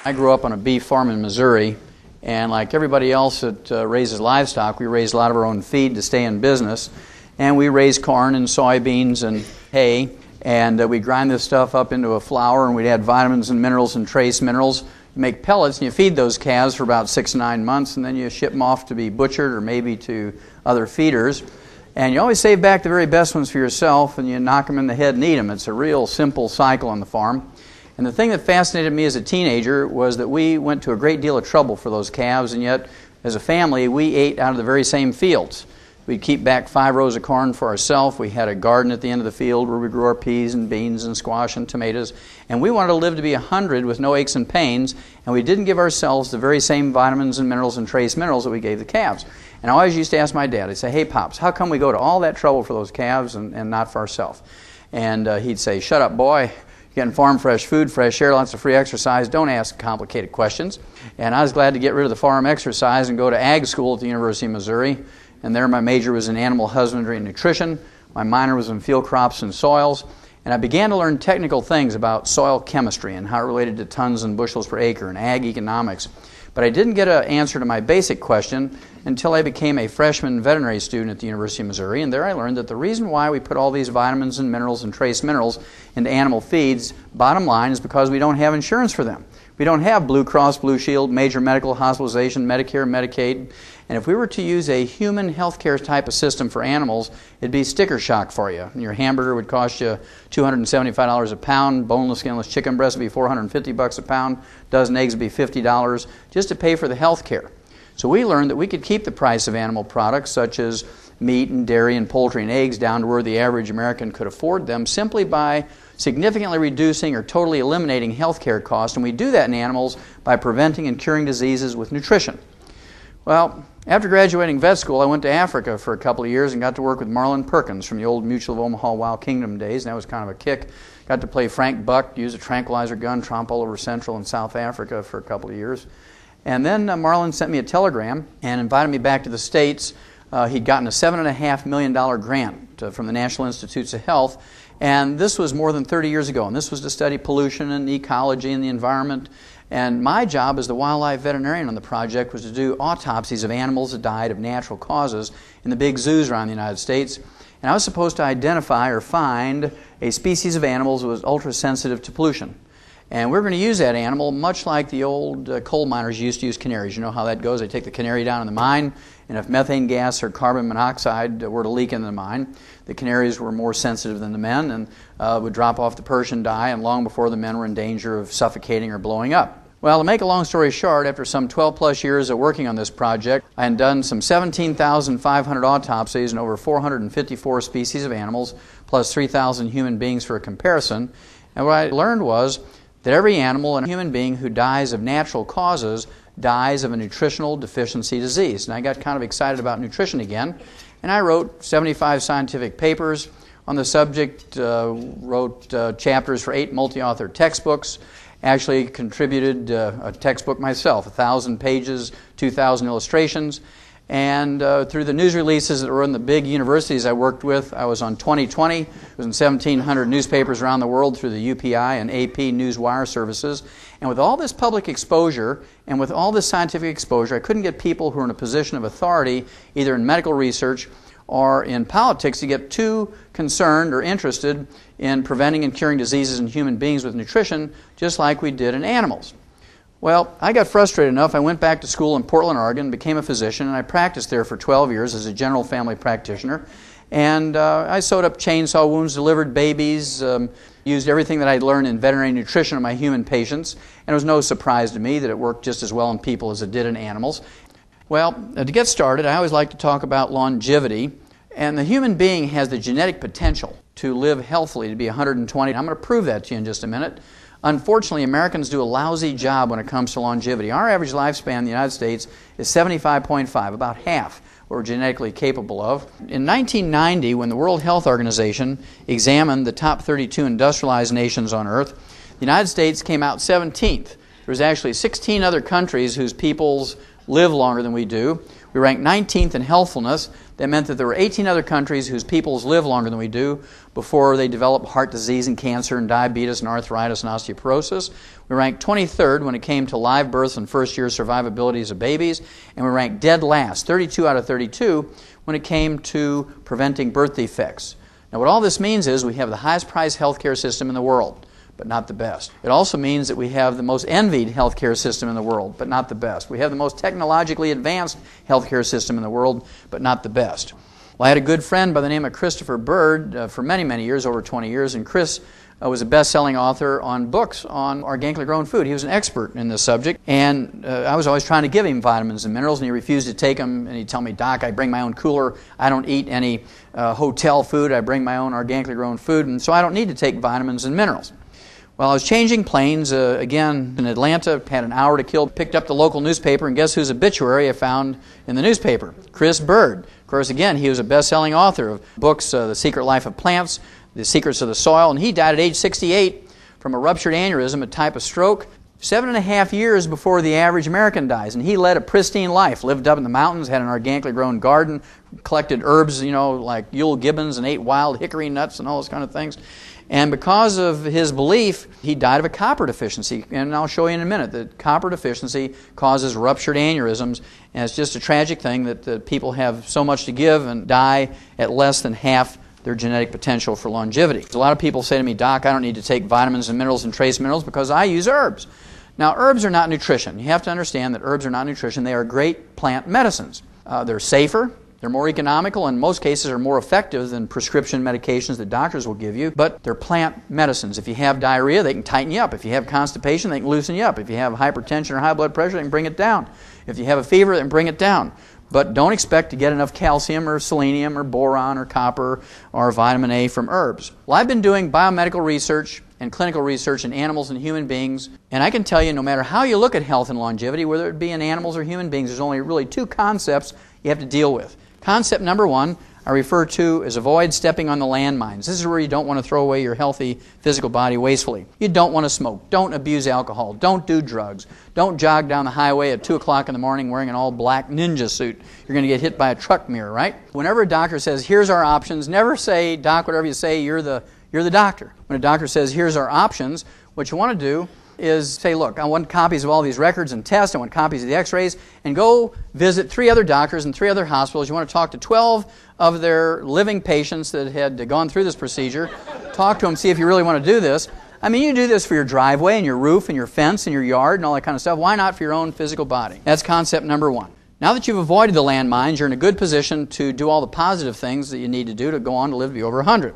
I grew up on a beef farm in Missouri, and like everybody else that raises livestock, we raise a lot of our own feed to stay in business. And we raise corn and soybeans and hay, and we grind this stuff up into a flour, and we'd add vitamins and minerals and trace minerals. You make pellets, and you feed those calves for about 6 to 9 months, and then you ship them off to be butchered or maybe to other feeders. And you always save back the very best ones for yourself, and you knock them in the head and eat them. It's a real simple cycle on the farm. And the thing that fascinated me as a teenager was that we went to a great deal of trouble for those calves, and yet, as a family, we ate out of the very same fields. We'd keep back 5 rows of corn for ourselves. We had a garden at the end of the field where we grew our peas and beans and squash and tomatoes. And we wanted to live to be 100 with no aches and pains, and we didn't give ourselves the very same vitamins and minerals and trace minerals that we gave the calves. And I always used to ask my dad, I'd say, "Hey, Pops, how come we go to all that trouble for those calves and not for ourselves?" And he'd say, "Shut up, boy. You're getting farm fresh food, fresh air, lots of free exercise. Don't ask complicated questions." And I was glad to get rid of the farm exercise and go to ag school at the University of Missouri. And there my major was in animal husbandry and nutrition. My minor was in field crops and soils. And I began to learn technical things about soil chemistry and how it related to tons and bushels per acre and ag economics. But I didn't get an answer to my basic question until I became a freshman veterinary student at the University of Missouri. And there I learned that the reason why we put all these vitamins and minerals and trace minerals into animal feeds, bottom line, is because we don't have insurance for them. We don't have Blue Cross, Blue Shield, major medical hospitalization, Medicare, Medicaid. And if we were to use a human healthcare type of system for animals, it'd be sticker shock for you. And your hamburger would cost you $275 a pound, boneless, skinless chicken breast would be $450 a pound, dozen eggs would be $50 just to pay for the health care. So we learned that we could keep the price of animal products such as meat and dairy and poultry and eggs down to where the average American could afford them simply by significantly reducing or totally eliminating health care costs. And we do that in animals by preventing and curing diseases with nutrition. Well, after graduating vet school, I went to Africa for a couple of years and got to work with Marlon Perkins from the old Mutual of Omaha Wild Kingdom days, and that was kind of a kick. Got to play Frank Buck, use a tranquilizer gun, tromp all over Central and South Africa for a couple of years. And then Marlon sent me a telegram and invited me back to the States. He'd gotten a $7.5 million grant from the National Institutes of Health, and this was more than 30 years ago, and this was to study pollution and ecology and the environment. And my job as the wildlife veterinarian on the project was to do autopsies of animals that died of natural causes in the big zoos around the United States. And I was supposed to identify or find a species of animals that was ultra-sensitive to pollution. And we're going to use that animal much like the old coal miners used to use canaries. You know how that goes. They take the canary down in the mine, and if methane gas or carbon monoxide were to leak into the mine, the canaries were more sensitive than the men and would drop off the perch and die, and long before the men were in danger of suffocating or blowing up. Well, to make a long story short, after some 12-plus years of working on this project, I had done some 17,500 autopsies and over 454 species of animals, plus 3,000 human beings for a comparison. And what I learned was that every animal and human being who dies of natural causes dies of a nutritional deficiency disease. And I got kind of excited about nutrition again, and I wrote 75 scientific papers on the subject, wrote chapters for 8 multi-author textbooks, actually contributed a textbook myself, 1,000 pages, 2,000 illustrations, and through the news releases that were in the big universities I worked with, I was on 2020. It was in 1,700 newspapers around the world through the UPI and AP Newswire services. And with all this public exposure and with all this scientific exposure, I couldn't get people who are in a position of authority, either in medical research or in politics, to get too concerned or interested in preventing and curing diseases in human beings with nutrition, just like we did in animals. Well, I got frustrated enough, I went back to school in Portland, Oregon, became a physician, and I practiced there for 12 years as a general family practitioner. And I sewed up chainsaw wounds, delivered babies, used everything that I'd learned in veterinary nutrition on my human patients, and it was no surprise to me that it worked just as well in people as it did in animals. Well, to get started, I always like to talk about longevity. And the human being has the genetic potential to live healthily, to be 120. I'm going to prove that to you in just a minute. Unfortunately, Americans do a lousy job when it comes to longevity. Our average lifespan in the United States is 75.5, about half what we're genetically capable of. In 1990, when the World Health Organization examined the top 32 industrialized nations on Earth, the United States came out 17th. There was actually 16 other countries whose people's live longer than we do. We rank 19th in healthfulness. That meant that there were 18 other countries whose peoples live longer than we do before they develop heart disease and cancer and diabetes and arthritis and osteoporosis. We ranked 23rd when it came to live births and first-year survivabilities of babies. And we ranked dead last, 32 out of 32, when it came to preventing birth defects. Now, what all this means is we have the highest priced healthcare system in the world, but not the best. It also means that we have the most envied healthcare system in the world, but not the best. We have the most technologically advanced healthcare system in the world, but not the best. Well, I had a good friend by the name of Christopher Bird for many, many years, over 20 years, and Chris was a best-selling author on books on organically grown food. He was an expert in this subject, and I was always trying to give him vitamins and minerals, and he refused to take them, and he'd tell me, Doc, I bring my own cooler, I don't eat any hotel food, I bring my own organically grown food, and so I don't need to take vitamins and minerals. Well, I was changing planes, again, in Atlanta, had an hour to kill, picked up the local newspaper, and guess whose obituary I found in the newspaper? Chris Bird. Of course, again, he was a best-selling author of books, The Secret Life of Plants, The Secrets of the Soil, and he died at age 68 from a ruptured aneurysm, a type of stroke, 7.5 years before the average American dies. And he led a pristine life, lived up in the mountains, had an organically grown garden, collected herbs, like Yule Gibbons, and ate wild hickory nuts and all those kind of things. And because of his belief, he died of a copper deficiency. And I'll show you in a minute that copper deficiency causes ruptured aneurysms. And it's just a tragic thing that people have so much to give and die at less than half their genetic potential for longevity. A lot of people say to me, Doc, I don't need to take vitamins and minerals and trace minerals because I use herbs. Now, herbs are not nutrition. You have to understand that herbs are not nutrition. They are great plant medicines. They're safer. They're more economical, and in most cases are more effective than prescription medications that doctors will give you, but they're plant medicines. If you have diarrhea, they can tighten you up. If you have constipation, they can loosen you up. If you have hypertension or high blood pressure, they can bring it down. If you have a fever, they can bring it down. But don't expect to get enough calcium or selenium or boron or copper or vitamin A from herbs. Well, I've been doing biomedical research and clinical research in animals and human beings, and I can tell you no matter how you look at health and longevity, whether it be in animals or human beings, there's only really two concepts you have to deal with. Concept number one I refer to as avoid stepping on the landmines. This is where you don't want to throw away your healthy physical body wastefully. You don't want to smoke. Don't abuse alcohol. Don't do drugs. Don't jog down the highway at 2 o'clock in the morning wearing an all-black ninja suit. You're going to get hit by a truck mirror, right? Whenever a doctor says, here's our options, never say, Doc, whatever you say, you're the doctor. When a doctor says, here's our options, what you want to do is say, look, I want copies of all these records and tests, I want copies of the x-rays, and go visit 3 other doctors and 3 other hospitals. You want to talk to 12 of their living patients that had gone through this procedure. Talk to them, see if you really want to do this. I mean, you do this for your driveway and your roof and your fence and your yard and all that kind of stuff. Why not for your own physical body? That's concept number one. Now that you've avoided the landmines, you're in a good position to do all the positive things that you need to do to go on to live to be over 100.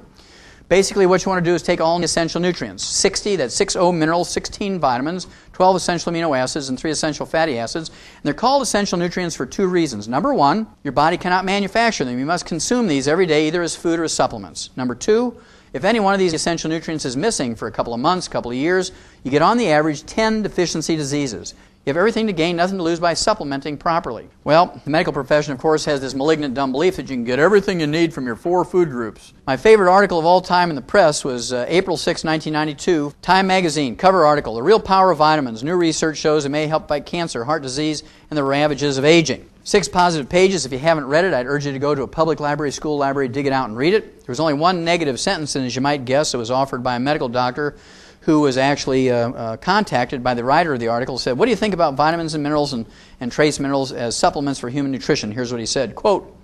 Basically, what you want to do is take all the essential nutrients. 60, that's 60 minerals, 16 vitamins, 12 essential amino acids, and 3 essential fatty acids. And they're called essential nutrients for 2 reasons. Number 1, your body cannot manufacture them. You must consume these every day, either as food or as supplements. Number 2, if any one of these essential nutrients is missing for a couple of months, couple of years, you get on the average 10 deficiency diseases. You have everything to gain, nothing to lose by supplementing properly. Well, the medical profession, of course, has this malignant dumb belief that you can get everything you need from your 4 food groups. My favorite article of all time in the press was April 6, 1992, Time magazine, cover article, The Real Power of Vitamins. New research shows it may help fight cancer, heart disease, and the ravages of aging. 6 positive pages. If you haven't read it, I'd urge you to go to a public library, school library, dig it out and read it. There was only one negative sentence, and as you might guess, it was offered by a medical doctor who was actually contacted by the writer of the article, said, what do you think about vitamins and minerals and trace minerals as supplements for human nutrition? Here's what he said, quote,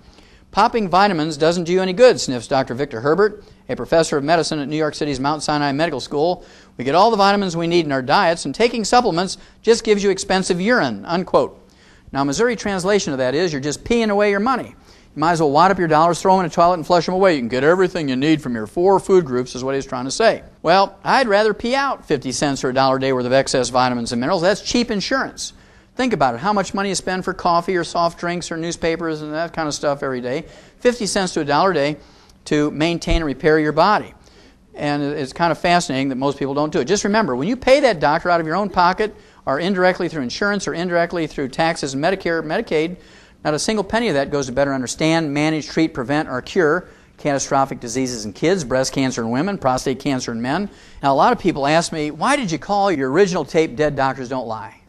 popping vitamins doesn't do you any good, sniffs Dr. Victor Herbert, a professor of medicine at New York City's Mount Sinai Medical School. We get all the vitamins we need in our diets, and taking supplements just gives you expensive urine, unquote. Now, Missouri translation of that is you're just peeing away your money. You might as well wad up your dollars, throw them in a toilet, and flush them away. You can get everything you need from your 4 food groups, is what he's trying to say. Well, I'd rather pee out 50 cents or $1 a day worth of excess vitamins and minerals. That's cheap insurance. Think about it. How much money you spend for coffee or soft drinks or newspapers and that kind of stuff every day. 50 cents to $1 a day to maintain and repair your body. And it's kind of fascinating that most people don't do it. Just remember, when you pay that doctor out of your own pocket or indirectly through insurance or indirectly through taxes and Medicare, Medicaid, not a single penny of that goes to better understand, manage, treat, prevent, or cure catastrophic diseases in kids, breast cancer in women, prostate cancer in men. Now, a lot of people ask me, why did you call your original tape Dead Doctors Don't Lie?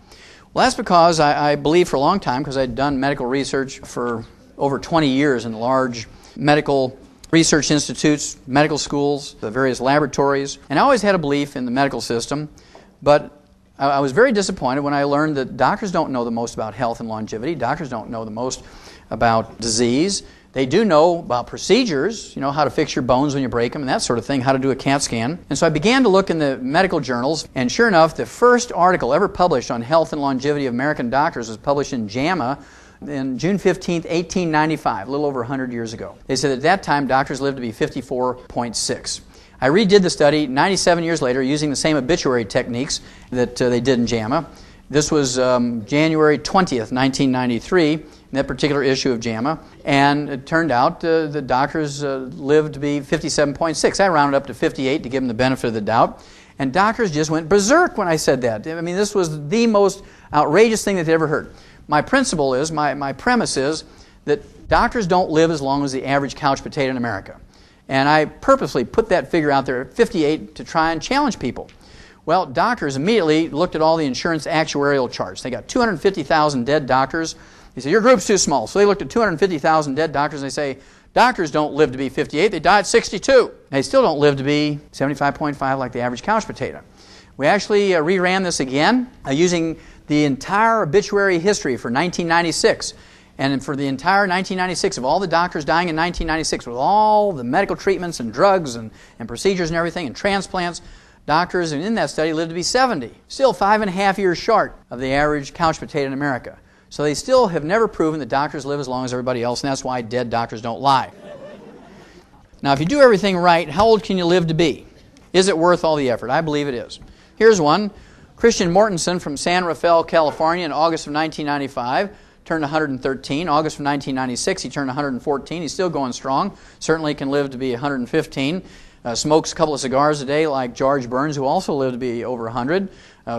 Well, that's because I believe for a long time, because I'd done medical research for over 20 years in large medical research institutes, medical schools, the various laboratories, and I always had a belief in the medical system, but I was very disappointed when I learned that doctors don't know the most about health and longevity. Doctors don't know the most about disease. They do know about procedures, how to fix your bones when you break them and that sort of thing, how to do a CAT scan. And so I began to look in the medical journals, and sure enough, the first article ever published on health and longevity of American doctors was published in JAMA in June 15, 1895, a little over 100 years ago. They said at that time doctors lived to be 54.6. I redid the study 97 years later using the same obituary techniques that they did in JAMA. This was January 20th, 1993, in that particular issue of JAMA, and it turned out the doctors lived to be 57.6. I rounded up to 58 to give them the benefit of the doubt, and doctors just went berserk when I said that. I mean, this was the most outrageous thing that they'd ever heard. My principle is, my premise is, that doctors don't live as long as the average couch potato in America. And I purposely put that figure out there at 58 to try and challenge people. Well, doctors immediately looked at all the insurance actuarial charts. They got 250,000 dead doctors. They said, your group's too small. So they looked at 250,000 dead doctors and they say, doctors don't live to be 58, they die at 62. They still don't live to be 75.5 like the average couch potato. We actually reran this again using the entire obituary history for 1996. And for the entire 1996, of all the doctors dying in 1996, with all the medical treatments and drugs and procedures and everything and transplants, doctors in that study lived to be 70. Still 5.5 years short of the average couch potato in America. So they still have never proven that doctors live as long as everybody else, and that's why dead doctors don't lie. Now, if you do everything right, how old can you live to be? Is it worth all the effort? I believe it is. Here's one. Christian Mortensen from San Rafael, California in August of 1995. Turned 113. August of 1996, he turned 114. He's still going strong. Certainly can live to be 115. Smokes a couple of cigars a day like George Burns, who also lived to be over 100.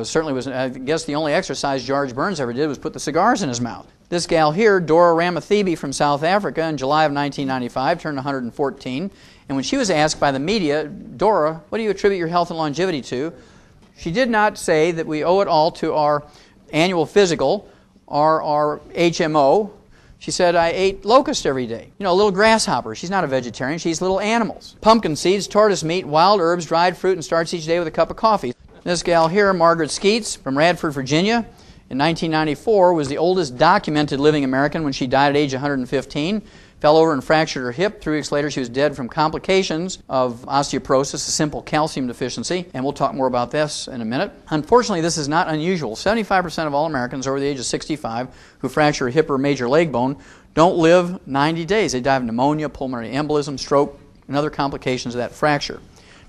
Certainly was, I guess the only exercise George Burns ever did was put the cigars in his mouth. This gal here, Dora Ramathebe from South Africa in July of 1995, turned 114. And when she was asked by the media, Dora, what do you attribute your health and longevity to? She did not say that we owe it all to our annual physical, our HMO. She said, I ate locust every day. Little grasshoppers. She's not a vegetarian. She eats little animals. Pumpkin seeds, tortoise meat, wild herbs, dried fruit, and starts each day with a cup of coffee. This gal here, Margaret Skeets from Radford, Virginia, in 1994 was the oldest documented living American when she died at age 115. Fell over and fractured her hip. 3 weeks later, she was dead from complications of osteoporosis, a simple calcium deficiency, and we'll talk more about this in a minute. Unfortunately, this is not unusual. 75% of all Americans over the age of 65 who fracture a hip or major leg bone don't live 90 days. They die of pneumonia, pulmonary embolism, stroke, and other complications of that fracture.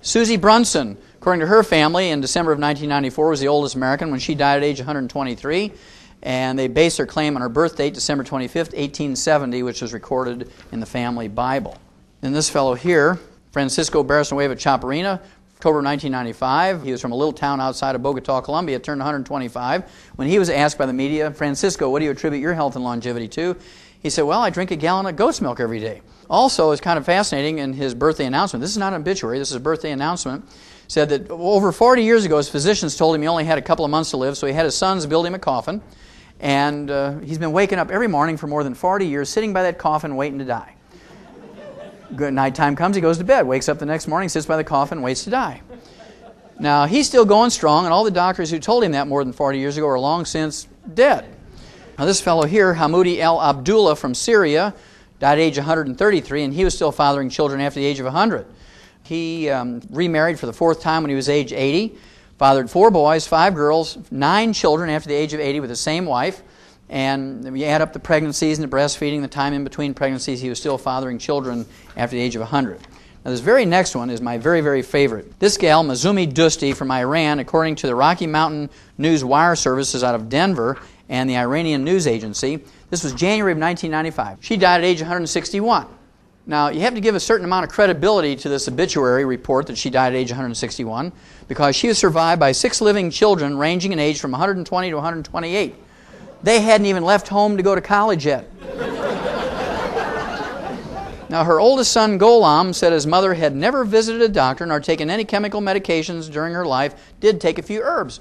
Susie Brunson, according to her family, in December of 1994, was the oldest American when she died at age 123. And they based their claim on her birth date, December 25th, 1870, which was recorded in the family Bible. And this fellow here, Francisco Barrasanueva Chaparina, October 1995. He was from a little town outside of Bogota, Colombia, turned 125. When he was asked by the media, Francisco, what do you attribute your health and longevity to? He said, well, I drink a gallon of goat's milk every day. Also, it's kind of fascinating in his birthday announcement. This is not an obituary, this is a birthday announcement. Said that over 40 years ago, his physicians told him he only had a couple of months to live, so he had his sons build him a coffin. And he's been waking up every morning for more than 40 years, sitting by that coffin waiting to die. Good nighttime comes, he goes to bed, wakes up the next morning, sits by the coffin, waits to die. Now, he's still going strong, and all the doctors who told him that more than 40 years ago are long since dead. Now, this fellow here, Hamoudi El Abdullah from Syria, died at age 133, and he was still fathering children after the age of 100. He remarried for the 4th time when he was age 80. Fathered 4 boys, 5 girls, 9 children after the age of 80 with the same wife. And if you add up the pregnancies and the breastfeeding, the time in between pregnancies, he was still fathering children after the age of 100. Now, this very next one is my very, very favorite. This gal, Mazumi Dusti from Iran, according to the Rocky Mountain News Wire Services out of Denver and the Iranian News Agency, this was January of 1995. She died at age 161. Now, you have to give a certain amount of credibility to this obituary report that she died at age 161 because she was survived by 6 living children ranging in age from 120 to 128. They hadn't even left home to go to college yet. Now, her oldest son, Gholam, said his mother had never visited a doctor nor taken any chemical medications during her life, did take a few herbs.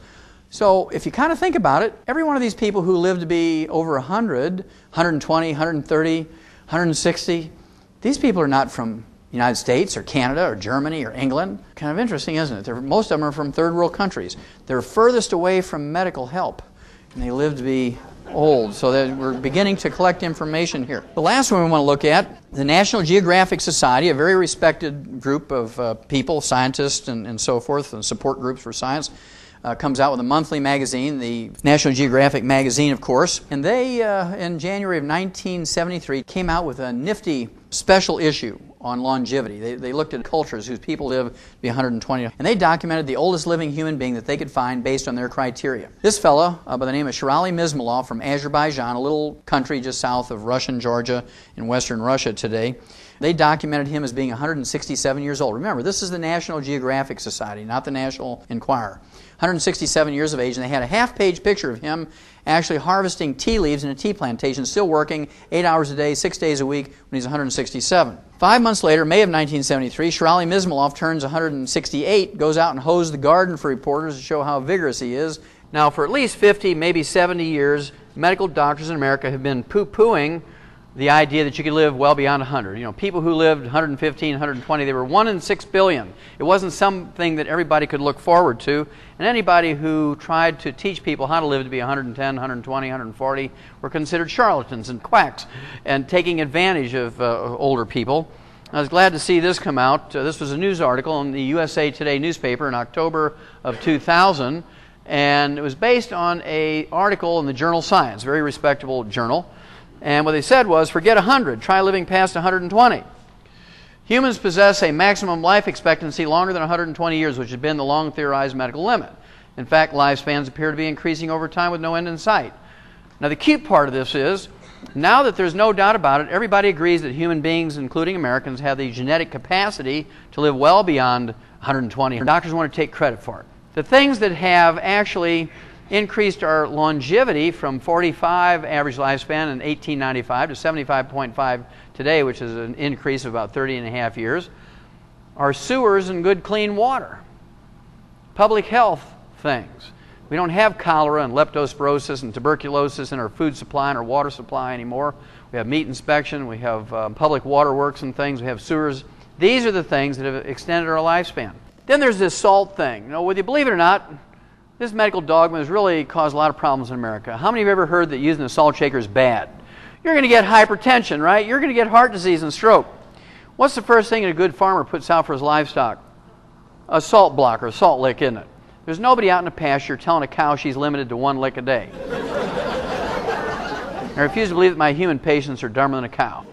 So if you kind of think about it, every one of these people who live to be over 100, 120, 130, 160, these people are not from the United States or Canada or Germany or England. Kind of interesting, isn't it? Most of them are from third world countries. They're furthest away from medical help, and they live to be old. So that we're beginning to collect information here. The last one we want to look at, the National Geographic Society, a very respected group of people, scientists and so forth, and support groups for science, comes out with a monthly magazine, the National Geographic magazine, of course. And they, in January of 1973, came out with a nifty special issue on longevity. They looked at cultures whose people live to be 120, and they documented the oldest living human being that they could find based on their criteria. This fellow, by the name of Sherali Mizmulov from Azerbaijan, a little country just south of Russian Georgia in western Russia today, they documented him as being 167 years old. Remember, this is the National Geographic Society, not the National Enquirer. 167 years of age, and they had a half-page picture of him actually harvesting tea leaves in a tea plantation, still working 8 hours a day, 6 days a week when he's 167. 5 months later, May of 1973, Sherali Mizmulov turns 168, goes out and hoes the garden for reporters to show how vigorous he is. Now, for at least 50, maybe 70 years, medical doctors in America have been poo-pooing the idea that you could live well beyond 100. You know, people who lived 115, 120, they were 1 in 6 billion. It wasn't something that everybody could look forward to. And anybody who tried to teach people how to live to be 110, 120, 140 were considered charlatans and quacks and taking advantage of older people. I was glad to see this come out. This was a news article in the USA Today newspaper in October of 2000. And it was based on an article in the journal Science, a very respectable journal. And what they said was, forget 100, try living past 120. Humans possess a maximum life expectancy longer than 120 years, which had been the long theorized medical limit. In fact, lifespans appear to be increasing over time with no end in sight. Now, the cute part of this is, now that there's no doubt about it, everybody agrees that human beings, including Americans, have the genetic capacity to live well beyond 120. Doctors want to take credit for it. The things that have actually increased our longevity from 45 average lifespan in 1895 to 75.5 today, which is an increase of about 30 and a half years, are sewers and good clean water. Public health things. We don't have cholera and leptospirosis and tuberculosis in our food supply and our water supply anymore. We have meat inspection, we have public waterworks and things, we have sewers. These are the things that have extended our lifespan. Then there's this salt thing. You know, whether you believe it or not, this medical dogma has really caused a lot of problems in America. How many of you have ever heard that using a salt shaker is bad? You're going to get hypertension, right? You're going to get heart disease and stroke. What's the first thing that a good farmer puts out for his livestock? A salt blocker, a salt lick, isn't it? There's nobody out in the pasture telling a cow she's limited to 1 lick a day. I refuse to believe that my human patients are dumber than a cow.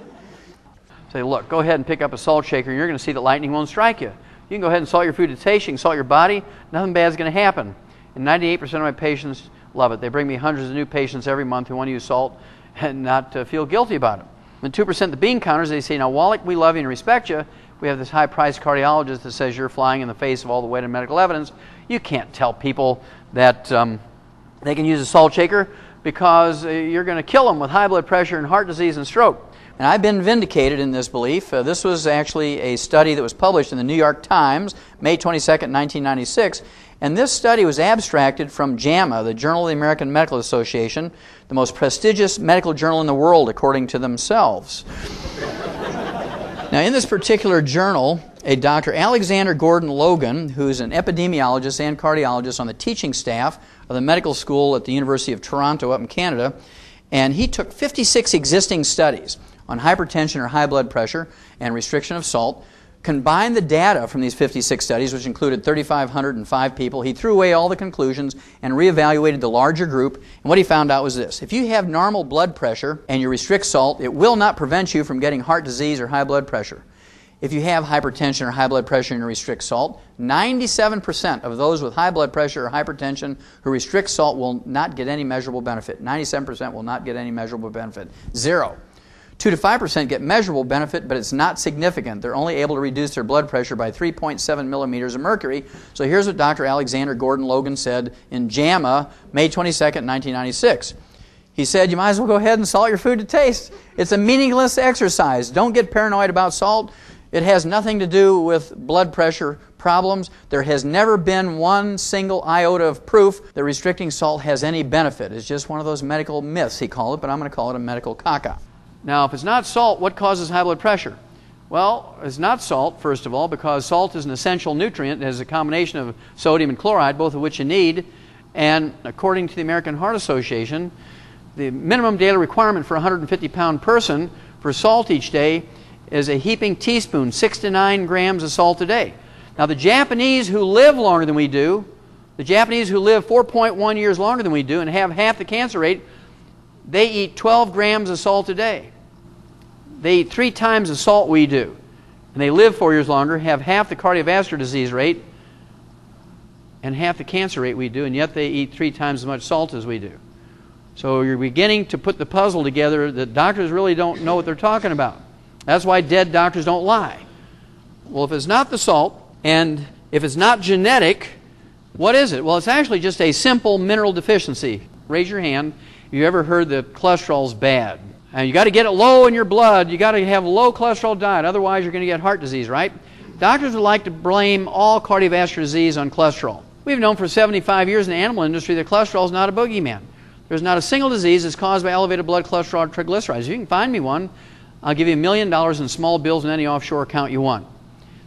Say, look, go ahead and pick up a salt shaker. You're going to see that lightning won't strike you. You can go ahead and salt your food to taste. You can salt your body. Nothing bad is going to happen. And 98% of my patients love it. They bring me hundreds of new patients every month who want to use salt and not feel guilty about it. And 2% of the bean counters, they say, now, Wallach, we love you and respect you. We have this high-priced cardiologist that says you're flying in the face of all the weight of medical evidence. You can't tell people that they can use a salt shaker because you're going to kill them with high blood pressure and heart disease and stroke. And I've been vindicated in this belief. This was actually a study that was published in the New York Times, May 22nd, 1996. And this study was abstracted from JAMA, the Journal of the American Medical Association, the most prestigious medical journal in the world, according to themselves. Now, in this particular journal, a Dr. Alexander Gordon Logan, who's an epidemiologist and cardiologist on the teaching staff of the medical school at the University of Toronto up in Canada, and he took 56 existing studies on hypertension or high blood pressure and restriction of salt, combined the data from these 56 studies, which included 3,505 people. He threw away all the conclusions and reevaluated the larger group. And what he found out was this. If you have normal blood pressure and you restrict salt, it will not prevent you from getting heart disease or high blood pressure. If you have hypertension or high blood pressure and you restrict salt, 97% of those with high blood pressure or hypertension who restrict salt will not get any measurable benefit. 97% will not get any measurable benefit. 0. 2 to 5% get measurable benefit, but it's not significant. They're only able to reduce their blood pressure by 3.7 millimeters of mercury. So here's what Dr. Alexander Gordon Logan said in JAMA, May 22nd, 1996. He said, you might as well go ahead and salt your food to taste. It's a meaningless exercise. Don't get paranoid about salt. It has nothing to do with blood pressure problems. There has never been one single iota of proof that restricting salt has any benefit. It's just one of those medical myths, he called it, but I'm going to call it a medical caca. Now, if it's not salt, what causes high blood pressure? Well, it's not salt, first of all, because salt is an essential nutrient. It has a combination of sodium and chloride, both of which you need. And according to the American Heart Association, the minimum daily requirement for a 150-pound person for salt each day is a heaping teaspoon, 6 to 9 grams of salt a day. Now, the Japanese who live longer than we do, the Japanese who live 4.1 years longer than we do and have half the cancer rate, they eat 12 grams of salt a day. They eat 3 times the salt we do. And they live 4 years longer, have half the cardiovascular disease rate, and half the cancer rate we do, and yet they eat 3 times as much salt as we do. So you're beginning to put the puzzle together that doctors really don't know what they're talking about. That's why dead doctors don't lie. Well, if it's not the salt, and if it's not genetic, what is it? Well, it's actually just a simple mineral deficiency. Raise your hand if you ever heard that cholesterol's bad. And you got to get it low in your blood. You got to have a low cholesterol diet, otherwise you're going to get heart disease, right? Doctors would like to blame all cardiovascular disease on cholesterol. We've known for 75 years in the animal industry that cholesterol is not a boogeyman. There's not a single disease that's caused by elevated blood cholesterol or triglycerides. If you can find me one, I'll give you $1 million in small bills in any offshore account you want.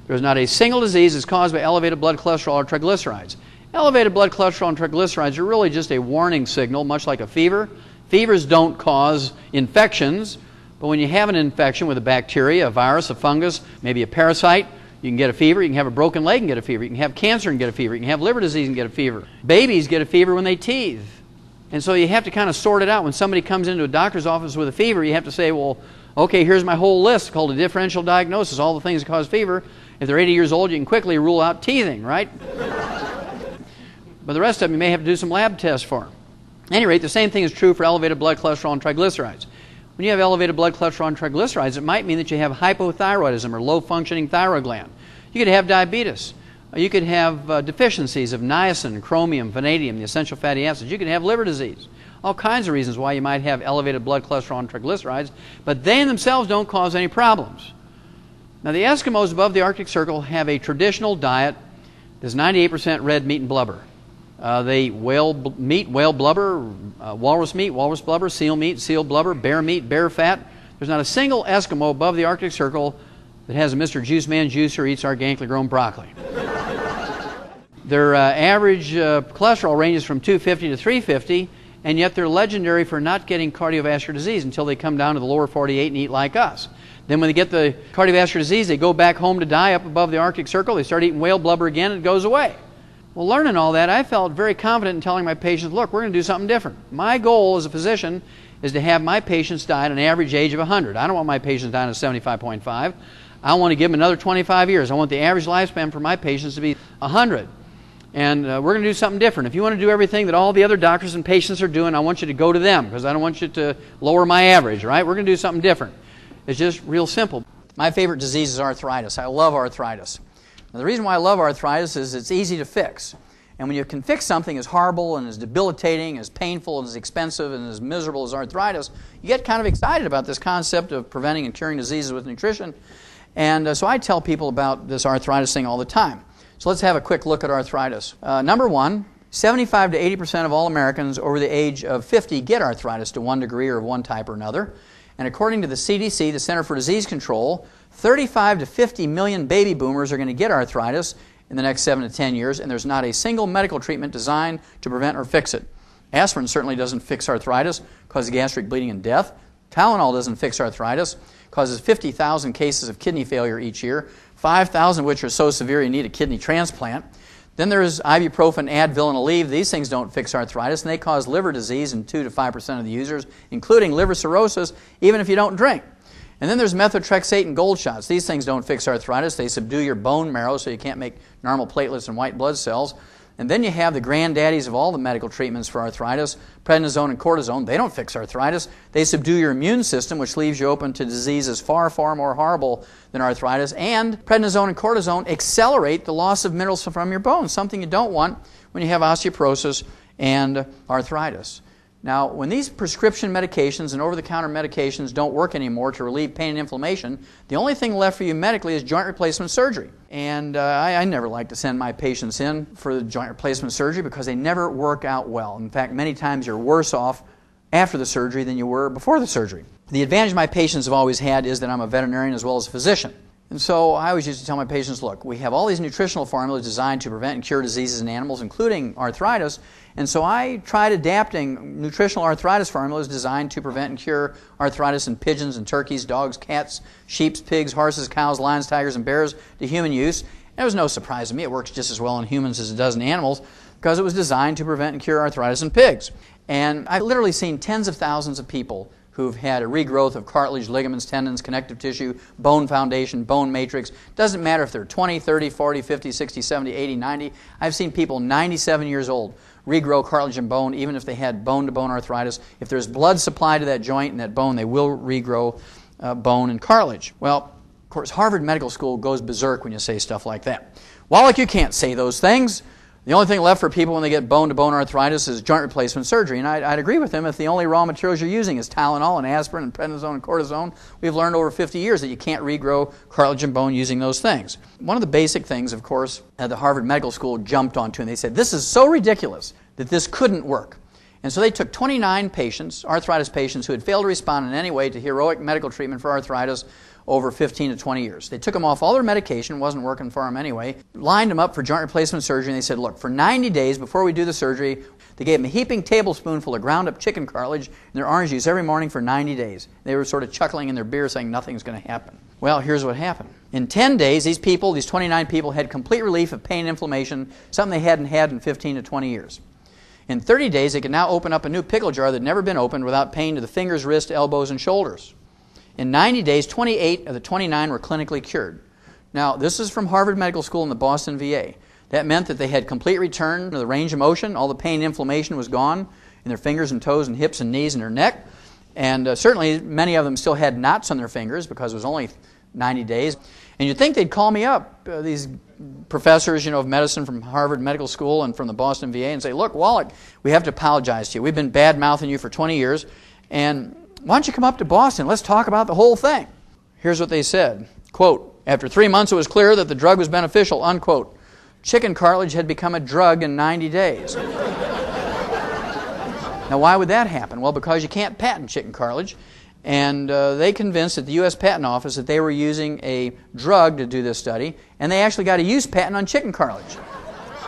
There's not a single disease that's caused by elevated blood cholesterol or triglycerides. Elevated blood cholesterol and triglycerides are really just a warning signal, much like a fever. Fevers don't cause infections, but when you have an infection with a bacteria, a virus, a fungus, maybe a parasite, you can get a fever. You can have a broken leg and get a fever. You can have cancer and get a fever. You can have liver disease and get a fever. Babies get a fever when they teethe. And so you have to kind of sort it out. When somebody comes into a doctor's office with a fever, you have to say, well, okay, here's my whole list called a differential diagnosis, all the things that cause fever. If they're 80 years old, you can quickly rule out teething, right? But the rest of them, you may have to do some lab tests for. At any rate, the same thing is true for elevated blood cholesterol and triglycerides. When you have elevated blood cholesterol and triglycerides, it might mean that you have hypothyroidism or low-functioning thyroid gland. You could have diabetes. You could have deficiencies of niacin, chromium, vanadium, the essential fatty acids. You could have liver disease. All kinds of reasons why you might have elevated blood cholesterol and triglycerides, but they in themselves don't cause any problems. Now, the Eskimos above the Arctic Circle have a traditional diet that's 98% red meat and blubber. They eat whale meat, whale blubber, walrus meat, walrus blubber, seal meat, seal blubber, bear meat, bear fat. There's not a single Eskimo above the Arctic Circle that has a Mr. Juice Man juice or eats organically grown broccoli. Their average cholesterol ranges from 250 to 350, and yet they're legendary for not getting cardiovascular disease until they come down to the lower 48 and eat like us. Then when they get the cardiovascular disease, they go back home to die up above the Arctic Circle. They start eating whale blubber again, and it goes away. Well, learning all that, I felt very confident in telling my patients, look, we're going to do something different. My goal as a physician is to have my patients die at an average age of 100. I don't want my patients dying at 75.5. I want to give them another 25 years. I want the average lifespan for my patients to be 100. And we're going to do something different. If you want to do everything that all the other doctors and patients are doing, I want you to go to them because I don't want you to lower my average, right? We're going to do something different. It's just real simple. My favorite disease is arthritis. I love arthritis. Now, the reason why I love arthritis is it's easy to fix. And when you can fix something as horrible and as debilitating, as painful and as expensive and as miserable as arthritis, you get kind of excited about this concept of preventing and curing diseases with nutrition. And so I tell people about this arthritis thing all the time. So let's have a quick look at arthritis. Number one, 75 to 80% of all Americans over the age of 50 get arthritis to one degree or of one type or another. And according to the CDC, the Center for Disease Control, 35 to 50 million baby boomers are going to get arthritis in the next 7 to 10 years, and there's not a single medical treatment designed to prevent or fix it. Aspirin certainly doesn't fix arthritis, causes gastric bleeding and death. Tylenol doesn't fix arthritis, causes 50,000 cases of kidney failure each year, 5,000 of which are so severe you need a kidney transplant. Then there's ibuprofen, Advil, and Aleve. These things don't fix arthritis, and they cause liver disease in 2 to 5% of the users, including liver cirrhosis, even if you don't drink. And then there's methotrexate and gold shots. These things don't fix arthritis. They subdue your bone marrow so you can't make normal platelets and white blood cells. And then you have the granddaddies of all the medical treatments for arthritis, prednisone and cortisone. They don't fix arthritis. They subdue your immune system, which leaves you open to diseases far, far more horrible than arthritis. And prednisone and cortisone accelerate the loss of minerals from your bones, something you don't want when you have osteoporosis and arthritis. Now, when these prescription medications and over-the-counter medications don't work anymore to relieve pain and inflammation, the only thing left for you medically is joint replacement surgery. And I never like to send my patients in for the joint replacement surgery because they never work out well. In fact, many times you're worse off after the surgery than you were before the surgery. The advantage my patients have always had is that I'm a veterinarian as well as a physician. And so I always used to tell my patients, look, we have all these nutritional formulas designed to prevent and cure diseases in animals, including arthritis. And so I tried adapting nutritional arthritis formulas designed to prevent and cure arthritis in pigeons and turkeys, dogs, cats, sheep, pigs, horses, cows, lions, tigers, and bears to human use. And it was no surprise to me. It works just as well in humans as it does in animals because it was designed to prevent and cure arthritis in pigs. And I've literally seen tens of thousands of people who've had a regrowth of cartilage, ligaments, tendons, connective tissue, bone foundation, bone matrix. Doesn't matter if they're 20, 30, 40, 50, 60, 70, 80, 90. I've seen people 97 years old regrow cartilage and bone even if they had bone-to-bone arthritis. If there's blood supply to that joint and that bone, they will regrow bone and cartilage. Well, of course, Harvard Medical School goes berserk when you say stuff like that. Wallach, you can't say those things. The only thing left for people when they get bone-to-bone arthritis is joint replacement surgery. And I'd agree with him if the only raw materials you're using is Tylenol and aspirin and prednisone and cortisone. We've learned over 50 years that you can't regrow cartilage and bone using those things. One of the basic things, of course, that the Harvard Medical School jumped onto, and they said, this is so ridiculous that this couldn't work. And so they took 29 patients, arthritis patients, who had failed to respond in any way to heroic medical treatment for arthritis over 15 to 20 years. They took them off all their medication, wasn't working for them anyway, lined them up for joint replacement surgery, and they said, look, for 90 days before we do the surgery, they gave them a heaping tablespoonful of ground up chicken cartilage in their orange juice every morning for 90 days. They were sort of chuckling in their beer saying nothing's going to happen. Well, here's what happened. In 10 days, these 29 people, had complete relief of pain and inflammation, something they hadn't had in 15 to 20 years. In 30 days, they could now open up a new pickle jar that had never been opened without pain to the fingers, wrists, elbows, and shoulders. In 90 days, 28 of the 29 were clinically cured. Now, this is from Harvard Medical School and the Boston VA. That meant that they had complete return to the range of motion. All the pain and inflammation was gone in their fingers and toes and hips and knees and their neck. And certainly, many of them still had knots on their fingers because it was only 90 days. And you'd think they'd call me up, these professors, of medicine from Harvard Medical School and from the Boston VA, and say, look, Wallach, we have to apologize to you. We've been bad-mouthing you for 20 years, and why don't you come up to Boston? Let's talk about the whole thing. Here's what they said. Quote, after 3 months it was clear that the drug was beneficial, unquote. Chicken cartilage had become a drug in 90 days. Now, why would that happen? Well, because you can't patent chicken cartilage. And they convinced at the U.S. Patent Office that they were using a drug to do this study, and they actually got a use patent on chicken cartilage.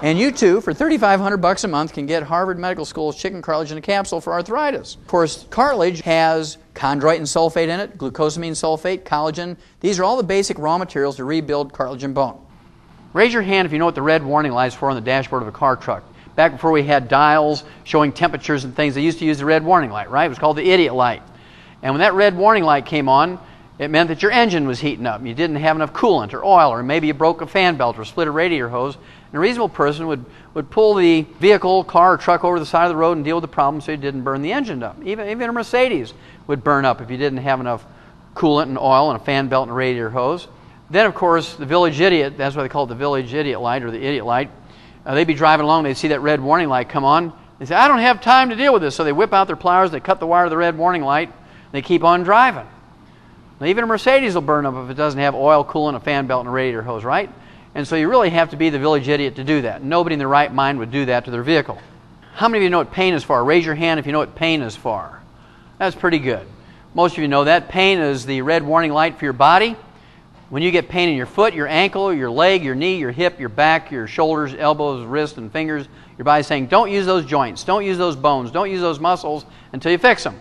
And you too, for $3,500 a month, can get Harvard Medical School's chicken cartilage in a capsule for arthritis. Of course, cartilage has chondroitin sulfate in it, glucosamine sulfate, collagen. These are all the basic raw materials to rebuild cartilage and bone. Raise your hand if you know what the red warning light is for on the dashboard of a car truck. Back before we had dials showing temperatures and things, they used to use the red warning light, right? It was called the idiot light. And when that red warning light came on, it meant that your engine was heating up. You didn't have enough coolant or oil, or maybe you broke a fan belt or split a radiator hose. And a reasonable person would pull the vehicle, car, or truck over the side of the road and deal with the problem so you didn't burn the engine up. Even a Mercedes would burn up if you didn't have enough coolant and oil and a fan belt and a radiator hose. Then, of course, the village idiot, that's why they call it the village idiot light or the idiot light, they'd be driving along, they'd see that red warning light come on. They say, I don't have time to deal with this. So they whip out their pliers, they cut the wire to the red warning light, they keep on driving. Now, even a Mercedes will burn up if it doesn't have oil, coolant, a fan belt, and a radiator hose, right? And so you really have to be the village idiot to do that. Nobody in their right mind would do that to their vehicle. How many of you know what pain is for? Raise your hand if you know what pain is for. That's pretty good. Most of you know that. Pain is the red warning light for your body. When you get pain in your foot, your ankle, your leg, your knee, your hip, your back, your shoulders, elbows, wrists, and fingers, your body's saying, don't use those joints, don't use those bones, don't use those muscles until you fix them.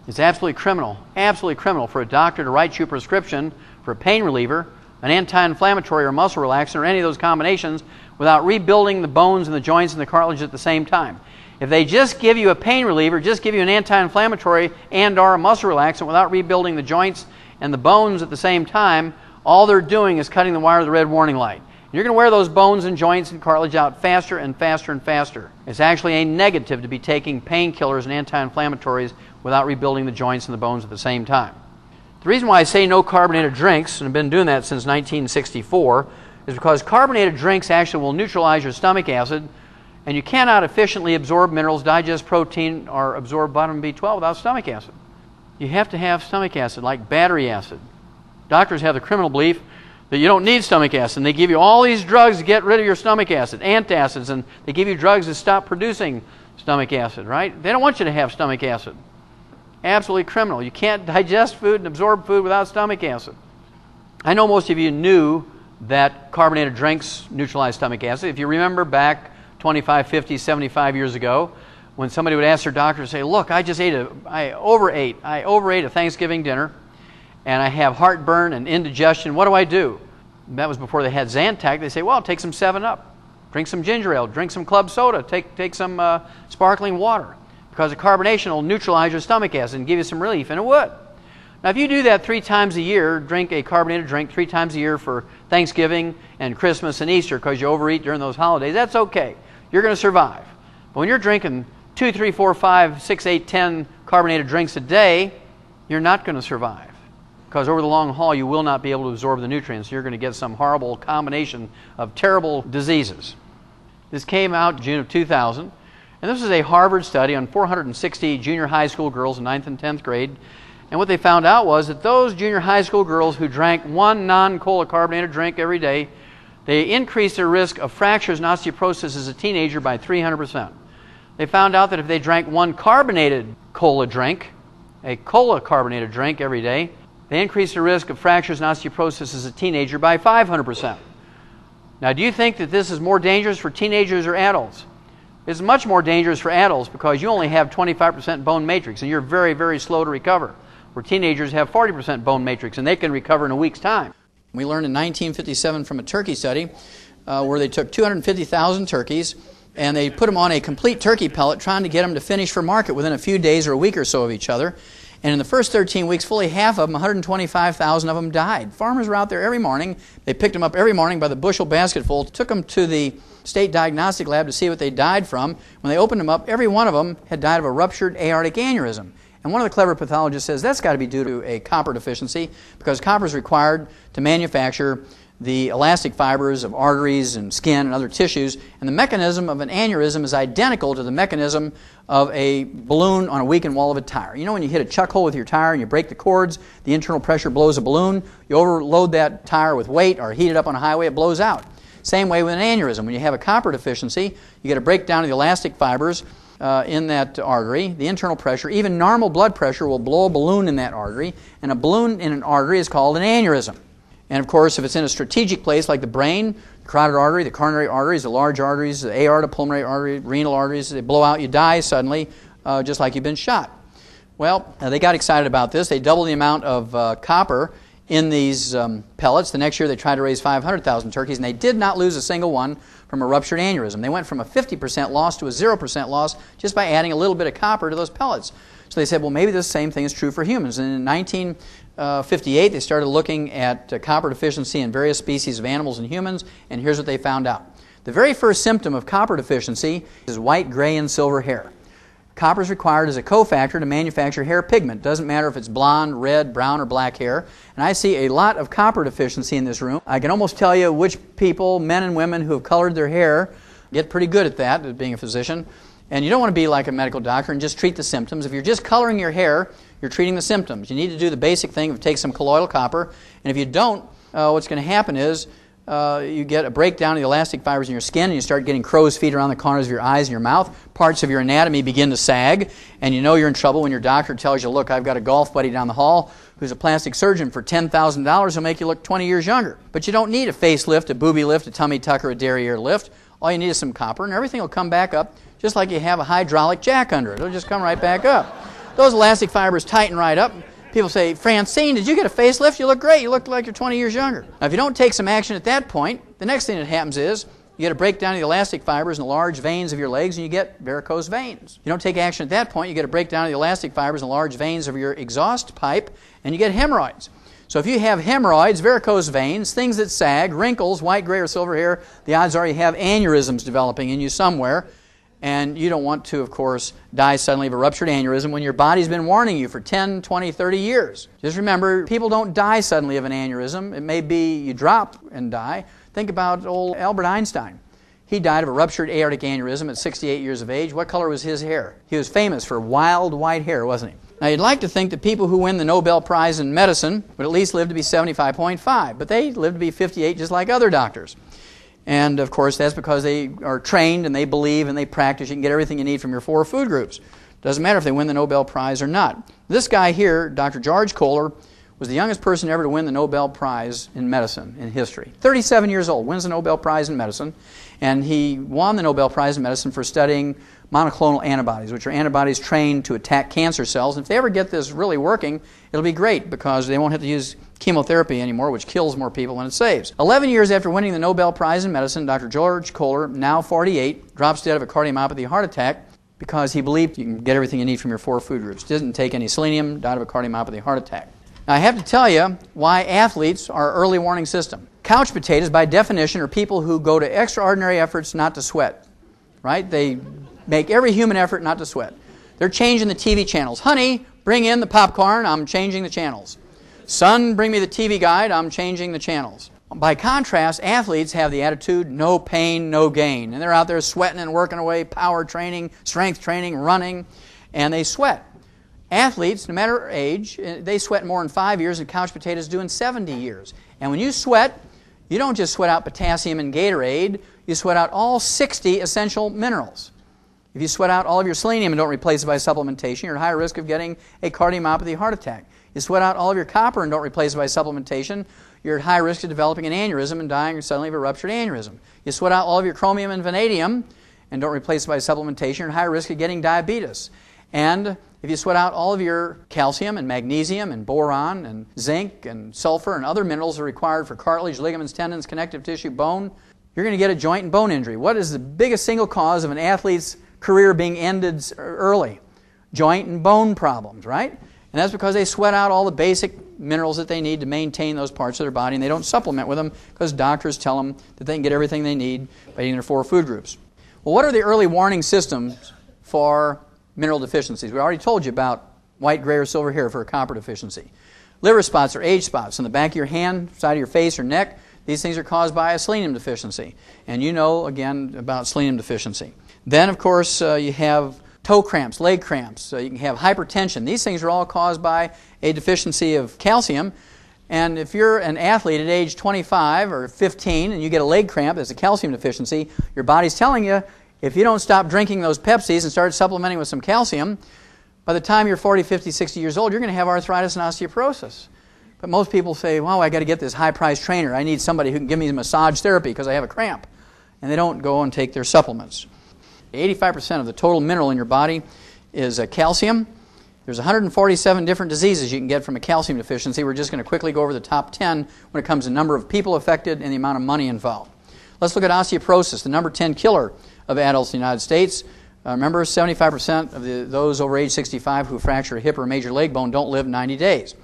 It's absolutely criminal for a doctor to write you a prescription for a pain reliever, an anti-inflammatory or muscle relaxant, or any of those combinations without rebuilding the bones and the joints and the cartilage at the same time. If they just give you a pain reliever, just give you an anti-inflammatory and or a muscle relaxant without rebuilding the joints and the bones at the same time, all they're doing is cutting the wire of the red warning light. You're going to wear those bones and joints and cartilage out faster and faster and faster. It's actually a negative to be taking painkillers and anti-inflammatories without rebuilding the joints and the bones at the same time. The reason why I say no carbonated drinks, and I've been doing that since 1964, is because carbonated drinks actually will neutralize your stomach acid And you cannot efficiently absorb minerals, digest protein, or absorb vitamin B12 without stomach acid. You have to have stomach acid, like battery acid. Doctors have the criminal belief that you don't need stomach acid, and they give you all these drugs to get rid of your stomach acid, antacids, and they give you drugs to stop producing stomach acid, right? They don't want you to have stomach acid. Absolutely criminal. You can't digest food and absorb food without stomach acid. I know most of you knew that carbonated drinks neutralize stomach acid. If you remember back 25, 50, 75 years ago, when somebody would ask their doctor to say, look, I overate a Thanksgiving dinner, and I have heartburn and indigestion. What do I do? And that was before they had Zantac. They say, well, take some 7-Up, drink some ginger ale, drink some club soda, take some sparkling water, because the carbonation will neutralize your stomach acid and give you some relief, and it would. Now, if you do that 3 times a year, drink a carbonated drink 3 times a year for Thanksgiving and Christmas and Easter because you overeat during those holidays, that's okay. You're going to survive. But when you're drinking 2, 3, 4, 5, 6, 8, 10 carbonated drinks a day, you're not going to survive. Because over the long haul, you will not be able to absorb the nutrients. You're going to get some horrible combination of terrible diseases. This came out June of 2000. And this is a Harvard study on 460 junior high school girls in 9th and 10th grade. And what they found out was that those junior high school girls who drank 1 non-cola carbonated drink every day, they increased their risk of fractures and osteoporosis as a teenager by 300%. They found out that if they drank 1 carbonated cola drink, a cola carbonated drink every day, they increased the risk of fractures and osteoporosis as a teenager by 500%. Now, do you think that this is more dangerous for teenagers or adults? It's much more dangerous for adults because you only have 25% bone matrix and you're very, very slow to recover. Where teenagers have 40% bone matrix and they can recover in a week's time. We learned in 1957 from a turkey study where they took 250,000 turkeys and they put them on a complete turkey pellet trying to get them to finish for market within a few days or a week or so of each other. And in the first 13 weeks, fully half of them, 125,000 of them died. Farmers were out there every morning. They picked them up every morning by the bushel basketful, took them to the state diagnostic lab to see what they died from. When they opened them up, every one of them had died of a ruptured aortic aneurysm. And one of the clever pathologists says that's got to be due to a copper deficiency because copper is required to manufacture the elastic fibers of arteries and skin and other tissues, and the mechanism of an aneurysm is identical to the mechanism of a balloon on a weakened wall of a tire. You know when you hit a chuck hole with your tire and you break the cords, the internal pressure blows a balloon, you overload that tire with weight or heat it up on a highway, it blows out. Same way with an aneurysm. When you have a copper deficiency, you get a breakdown of the elastic fibers in that artery, the internal pressure, even normal blood pressure will blow a balloon in that artery, and a balloon in an artery is called an aneurysm. And of course, if it's in a strategic place like the brain, the carotid artery, the coronary arteries, the large arteries, the aorta, pulmonary artery, renal arteries, they blow out, you die suddenly, just like you've been shot. Well, they got excited about this. They doubled the amount of copper in these pellets. The next year they tried to raise 500,000 turkeys, and they did not lose a single one from a ruptured aneurysm. They went from a 50% loss to a 0% loss just by adding a little bit of copper to those pellets. So they said, well, maybe the same thing is true for humans. And in 1958, they started looking at copper deficiency in various species of animals and humans, and here's what they found out. The very first symptom of copper deficiency is white, gray, and silver hair. Copper is required as a cofactor to manufacture hair pigment. Doesn't matter if it's blonde, red, brown, or black hair. And I see a lot of copper deficiency in this room. I can almost tell you which people, men and women who have colored their hair, get pretty good at that, as being a physician. And you don't want to be like a medical doctor and just treat the symptoms. If you're just coloring your hair, you're treating the symptoms. You need to do the basic thing of take some colloidal copper. And if you don't, what's going to happen is you get a breakdown of the elastic fibers in your skin, and you start getting crow's feet around the corners of your eyes and your mouth. Parts of your anatomy begin to sag, and you know you're in trouble when your doctor tells you, look, I've got a golf buddy down the hall who's a plastic surgeon for $10,000 who'll make you look 20 years younger. But you don't need a facelift, a booby lift, a tummy tuck, or a derriere lift. All you need is some copper, and everything will come back up just like you have a hydraulic jack under it. It'll just come right back up. Those elastic fibers tighten right up. People say, Francine, did you get a facelift? You look great. You look like you're 20 years younger. Now, if you don't take some action at that point, the next thing that happens is you get a breakdown of the elastic fibers in the large veins of your legs, and you get varicose veins. If you don't take action at that point, you get a breakdown of the elastic fibers in the large veins of your exhaust pipe, and you get hemorrhoids. So if you have hemorrhoids, varicose veins, things that sag, wrinkles, white, gray, or silver hair, the odds are you have aneurysms developing in you somewhere. And you don't want to, of course, die suddenly of a ruptured aneurysm when your body's been warning you for 10, 20, 30 years. Just remember, people don't die suddenly of an aneurysm. It may be you drop and die. Think about old Albert Einstein. He died of a ruptured aortic aneurysm at 68 years of age. What color was his hair? He was famous for wild white hair, wasn't he? Now, you'd like to think that people who win the Nobel Prize in medicine would at least live to be 75.5, but they live to be 58 just like other doctors. And, of course, that's because they are trained and they believe and they practice. You can get everything you need from your 4 food groups. Doesn't matter if they win the Nobel Prize or not. This guy here, Dr. George Kohler, was the youngest person ever to win the Nobel Prize in medicine in history. 37 years old, wins the Nobel Prize in medicine, and he won the Nobel Prize in medicine for studying monoclonal antibodies, which are antibodies trained to attack cancer cells. And if they ever get this really working, it'll be great because they won't have to use chemotherapy anymore, which kills more people than it saves. 11 years after winning the Nobel Prize in medicine, Dr. George Kohler, now 48, drops dead of a cardiomyopathy heart attack because he believed you can get everything you need from your 4 food groups. Didn't take any selenium, died of a cardiomyopathy heart attack. Now, I have to tell you why athletes are early warning system. Couch potatoes, by definition, are people who go to extraordinary efforts not to sweat. Right? They make every human effort not to sweat. They're changing the TV channels. Honey, bring in the popcorn. I'm changing the channels. Son, bring me the TV guide. I'm changing the channels. By contrast, athletes have the attitude, no pain, no gain. And they're out there sweating and working away, power training, strength training, running, and they sweat. Athletes, no matter age, they sweat more in 5 years than couch potatoes do in 70 years. And when you sweat, you don't just sweat out potassium and Gatorade, you sweat out all 60 essential minerals. If you sweat out all of your selenium and don't replace it by supplementation, you're at higher risk of getting a cardiomyopathy heart attack. You sweat out all of your copper and don't replace it by supplementation, you're at high risk of developing an aneurysm and dying suddenly of a ruptured aneurysm. You sweat out all of your chromium and vanadium and don't replace it by supplementation, you're at high risk of getting diabetes. And if you sweat out all of your calcium and magnesium and boron and zinc and sulfur and other minerals that are required for cartilage, ligaments, tendons, connective tissue, bone, you're going to get a joint and bone injury. What is the biggest single cause of an athlete's career being ended early? Joint and bone problems, right? And that's because they sweat out all the basic minerals that they need to maintain those parts of their body, and they don't supplement with them because doctors tell them that they can get everything they need by eating their 4 food groups. Well, what are the early warning systems for mineral deficiencies? We already told you about white, gray, or silver hair for a copper deficiency. Liver spots or age spots on the back of your hand, side of your face, or neck. These things are caused by a selenium deficiency. And you know, again, about selenium deficiency. Then, of course, you have toe cramps, leg cramps. You can have hypertension. These things are all caused by a deficiency of calcium. And if you're an athlete at age 25 or 15 and you get a leg cramp that's a calcium deficiency, your body's telling you, if you don't stop drinking those Pepsis and start supplementing with some calcium, by the time you're 40, 50, 60 years old, you're going to have arthritis and osteoporosis. But most people say, well, I got to get this high-priced trainer. I need somebody who can give me massage therapy because I have a cramp. And they don't go and take their supplements. 85% of the total mineral in your body is calcium. There's 147 different diseases you can get from a calcium deficiency. We're just going to quickly go over the top 10 when it comes to number of people affected and the amount of money involved. Let's look at osteoporosis, the number 10 killer of adults in the United States. Remember, 75% of those over age 65 who fracture a hip or a major leg bone don't live 90 days.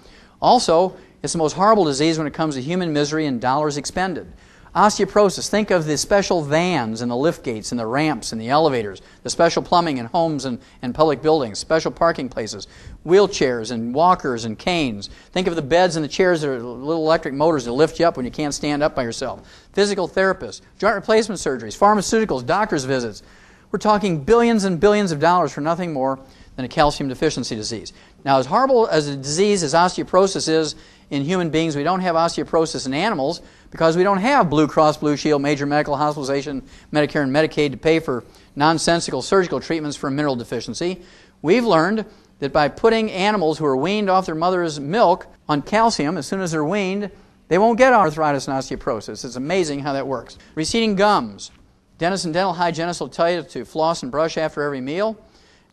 Also, it's the most horrible disease when it comes to human misery and dollars expended. Osteoporosis, think of the special vans and the lift gates and the ramps and the elevators, the special plumbing in homes and public buildings, special parking places, wheelchairs and walkers and canes. Think of the beds and the chairs that are little electric motors that lift you up when you can't stand up by yourself. Physical therapists, joint replacement surgeries, pharmaceuticals, doctor's visits. We're talking billions and billions of dollars for nothing more than a calcium deficiency disease. Now, as horrible as a disease as osteoporosis is in human beings, we don't have osteoporosis in animals because we don't have Blue Cross Blue Shield, major medical hospitalization, Medicare and Medicaid to pay for nonsensical surgical treatments for a mineral deficiency. We've learned that by putting animals who are weaned off their mother's milk on calcium, as soon as they're weaned, they won't get arthritis and osteoporosis. It's amazing how that works. Receding gums. Dentists and dental hygienists will tell you to floss and brush after every meal.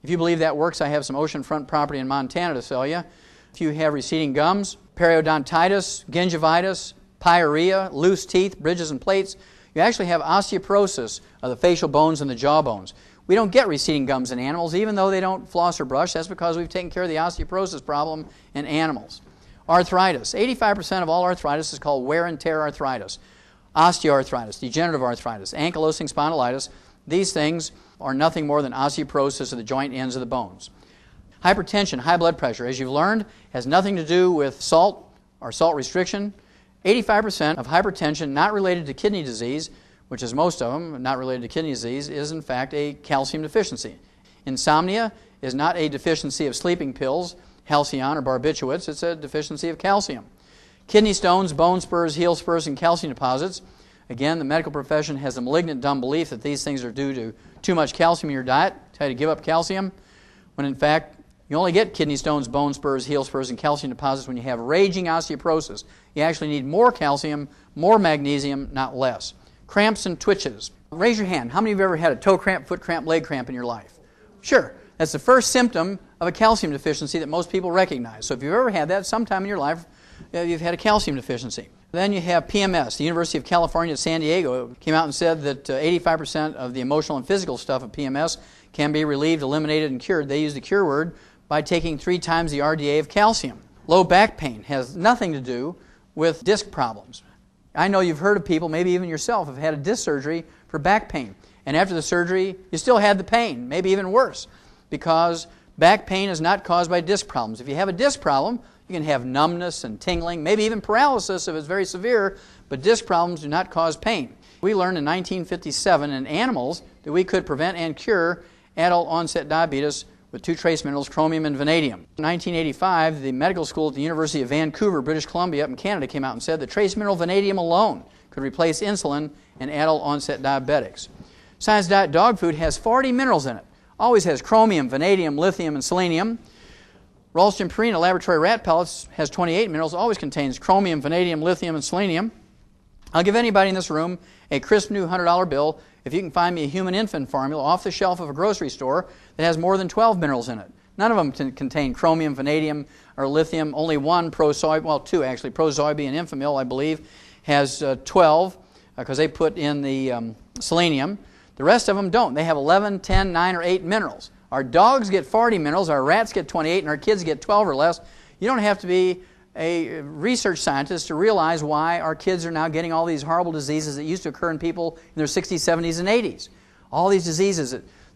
If you believe that works, I have some oceanfront property in Montana to sell you. If you have receding gums, periodontitis, gingivitis, pyorrhea, loose teeth, bridges and plates, you actually have osteoporosis of the facial bones and the jaw bones. We don't get receding gums in animals, even though they don't floss or brush. That's because we've taken care of the osteoporosis problem in animals. Arthritis. 85% of all arthritis is called wear and tear arthritis. Osteoarthritis, degenerative arthritis, ankylosing spondylitis. These things are nothing more than osteoporosis of the joint ends of the bones. Hypertension, high blood pressure, as you've learned, has nothing to do with salt or salt restriction. 85% of hypertension not related to kidney disease which is most of them, not related to kidney disease, is in fact a calcium deficiency. Insomnia is not a deficiency of sleeping pills, halcyon or barbiturates, it's a deficiency of calcium. Kidney stones, bone spurs, heel spurs, and calcium deposits. Again, the medical profession has a malignant dumb belief that these things are due to too much calcium in your diet, tell you to give up calcium, when in fact you only get kidney stones, bone spurs, heel spurs, and calcium deposits when you have raging osteoporosis. You actually need more calcium, more magnesium, not less. Cramps and twitches. Raise your hand. How many of you have ever had a toe cramp, foot cramp, leg cramp in your life? Sure. That's the first symptom of a calcium deficiency that most people recognize. So if you've ever had that sometime in your life, you've had a calcium deficiency. Then you have PMS. The University of California at San Diego came out and said that 85% of the emotional and physical stuff of PMS can be relieved, eliminated, and cured. They use the cure word by taking 3 times the RDA of calcium. Low back pain has nothing to do with disc problems. I know you've heard of people, maybe even yourself, have had a disc surgery for back pain. And after the surgery, you still had the pain, maybe even worse, because back pain is not caused by disc problems. If you have a disc problem, you can have numbness and tingling, maybe even paralysis if it's very severe, but disc problems do not cause pain. We learned in 1957 in animals that we could prevent and cure adult onset diabetes with 2 trace minerals, chromium and vanadium. In 1985, the medical school at the University of Vancouver, British Columbia, up in Canada, came out and said that trace mineral vanadium alone could replace insulin in adult onset diabetics. Science Diet dog food has 40 minerals in it. Always has chromium, vanadium, lithium, and selenium. Ralston Purina laboratory rat pellets has 28 minerals, always contains chromium, vanadium, lithium, and selenium. I'll give anybody in this room a crisp new $100 bill if you can find me a human infant formula off the shelf of a grocery store that has more than 12 minerals in it. None of them contain chromium, vanadium, or lithium. Only one, well, 2 actually, Prozoibe and Infamil, I believe, has 12 because they put in the selenium. The rest of them don't. They have 11, 10, 9, or 8 minerals. Our dogs get 40 minerals, our rats get 28, and our kids get 12 or less. You don't have to be a research scientist to realize why our kids are now getting all these horrible diseases that used to occur in people in their 60s, 70s, and 80s. All these diseases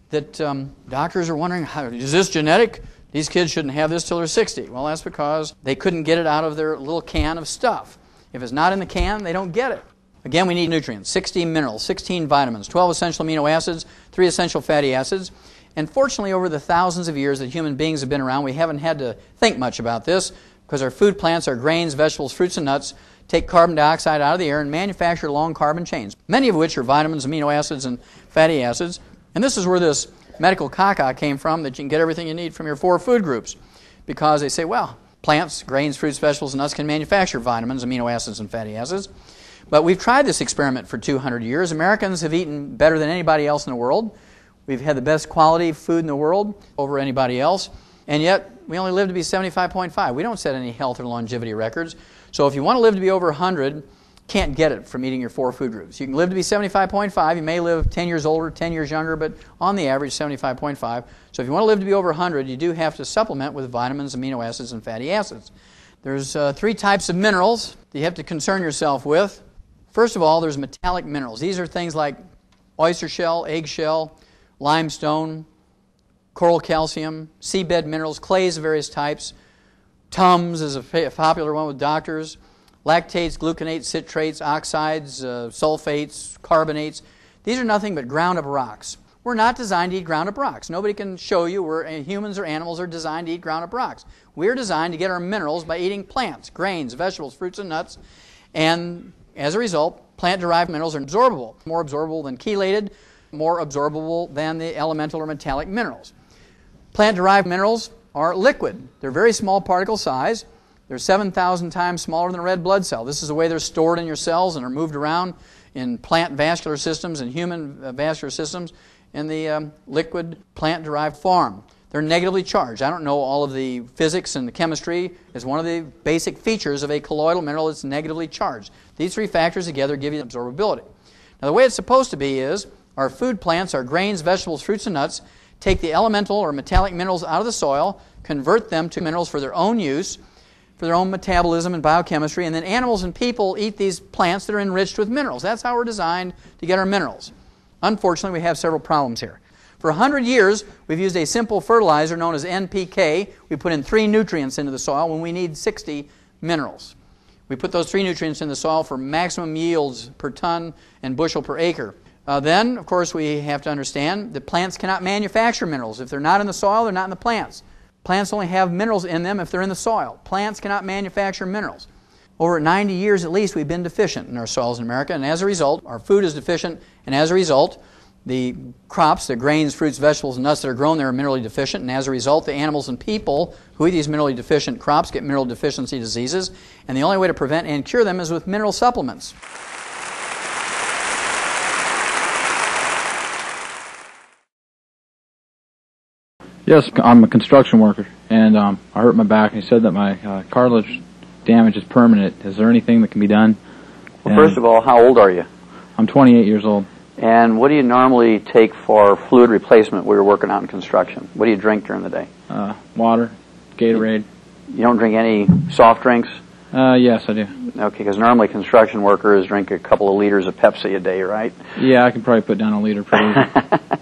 that doctors are wondering, is this genetic? These kids shouldn't have this till they're 60. Well, that's because they couldn't get it out of their little can of stuff. If it's not in the can, they don't get it. Again, we need nutrients, 60 minerals, 16 vitamins, 12 essential amino acids, 3 essential fatty acids. And fortunately, over the thousands of years that human beings have been around, we haven't had to think much about this because our food plants, our grains, vegetables, fruits, and nuts take carbon dioxide out of the air and manufacture long carbon chains, many of which are vitamins, amino acids, and fatty acids. And this is where this medical caca came from, that you can get everything you need from your 4 food groups, because they say, well, plants, grains, fruits, vegetables, and nuts can manufacture vitamins, amino acids, and fatty acids. But we've tried this experiment for 200 years. Americans have eaten better than anybody else in the world. We've had the best quality food in the world over anybody else, and yet we only live to be 75.5. We don't set any health or longevity records. So if you want to live to be over 100, can't get it from eating your 4 food groups. You can live to be 75.5. You may live 10 years older, 10 years younger, but on the average, 75.5. So if you want to live to be over 100, you do have to supplement with vitamins, amino acids, and fatty acids. There's 3 types of minerals that you have to concern yourself with. First of all, there's metallic minerals. These are things like oyster shell, eggshell, limestone, coral calcium, seabed minerals, clays of various types. Tums is a popular one with doctors. Lactates, gluconates, citrates, oxides, sulfates, carbonates. These are nothing but ground-up rocks. We're not designed to eat ground-up rocks. Nobody can show you humans or animals are designed to eat ground-up rocks. We're designed to get our minerals by eating plants, grains, vegetables, fruits, and nuts. And as a result, plant-derived minerals are absorbable, more absorbable than chelated, more absorbable than the elemental or metallic minerals. Plant-derived minerals are liquid. They're very small particle size. They're 7,000 times smaller than a red blood cell. This is the way they're stored in your cells and are moved around in plant vascular systems and human vascular systems in the liquid plant-derived form. They're negatively charged. I don't know all of the physics and the chemistry. It's one of the basic features of a colloidal mineral that's negatively charged. These 3 factors together give you absorbability. Now, the way it's supposed to be is our food plants, our grains, vegetables, fruits, and nuts, take the elemental or metallic minerals out of the soil, convert them to minerals for their own use, for their own metabolism and biochemistry, and then animals and people eat these plants that are enriched with minerals. That's how we're designed to get our minerals. Unfortunately, we have several problems here. For 100 years, we've used a simple fertilizer known as NPK. We put in 3 nutrients into the soil when we need 60 minerals. We put those 3 nutrients in the soil for maximum yields per ton and bushel per acre. Then, of course, we have to understand that plants cannot manufacture minerals. If they're not in the soil, they're not in the plants. Plants only have minerals in them if they're in the soil. Plants cannot manufacture minerals. Over 90 years at least, we've been deficient in our soils in America, and as a result, our food is deficient, and as a result, the crops, the grains, fruits, vegetables, and nuts that are grown there are minerally deficient, and as a result, the animals and people who eat these minerally deficient crops get mineral deficiency diseases, and the only way to prevent and cure them is with mineral supplements. Yes, I'm a construction worker, and I hurt my back, and he said that my cartilage damage is permanent. Is there anything that can be done? Well, first of all, how old are you? I'm 28 years old. And what do you normally take for fluid replacement when you're working out in construction? What do you drink during the day? Water, Gatorade. You don't drink any soft drinks? Yes, I do. Okay, because normally construction workers drink a couple of liters of Pepsi a day, right? Yeah, I can probably put down a liter pretty easy.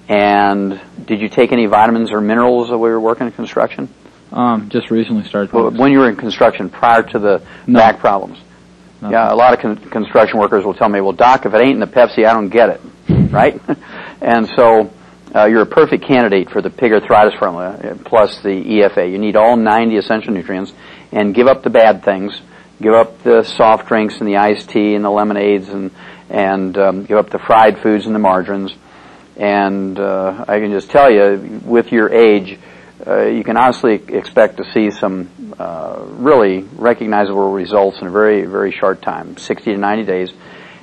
And did you take any vitamins or minerals while you were working in construction? Just recently started. When you were in construction, prior to the back problems? Nothing. Yeah, a lot of construction workers will tell me, well, Doc, if it ain't in the Pepsi, I don't get it, right? And so you're a perfect candidate for the pig arthritis formula, plus the EFA. You need all 90 essential nutrients, and give up the bad things. Give up the soft drinks and the iced tea and the lemonades, and give up the fried foods and the margarines. And I can just tell you, with your age, you can honestly expect to see some really recognizable results in a very, very short time, 60 to 90 days.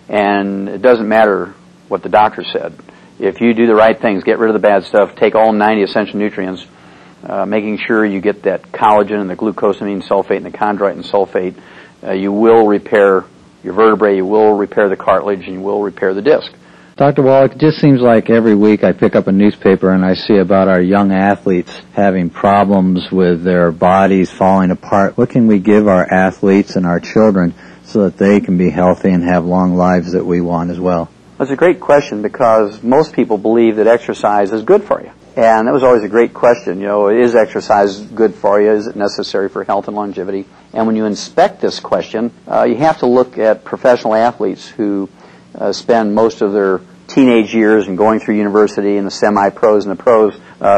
And it doesn't matter what the doctor said. If you do the right things, get rid of the bad stuff, take all 90 essential nutrients, making sure you get that collagen and the glucosamine sulfate and the chondroitin sulfate, you will repair your vertebrae, you will repair the cartilage, and you will repair the disc. Dr. Wallach, it just seems like every week I pick up a newspaper and I see about our young athletes having problems with their bodies falling apart. What can we give our athletes and our children so that they can be healthy and have long lives that we want as well? That's a great question, because most people believe that exercise is good for you. And that was always a great question. You know, is exercise good for you? Is it necessary for health and longevity? And when you inspect this question, you have to look at professional athletes who spend most of their teenage years and going through university and the semi-pros and the pros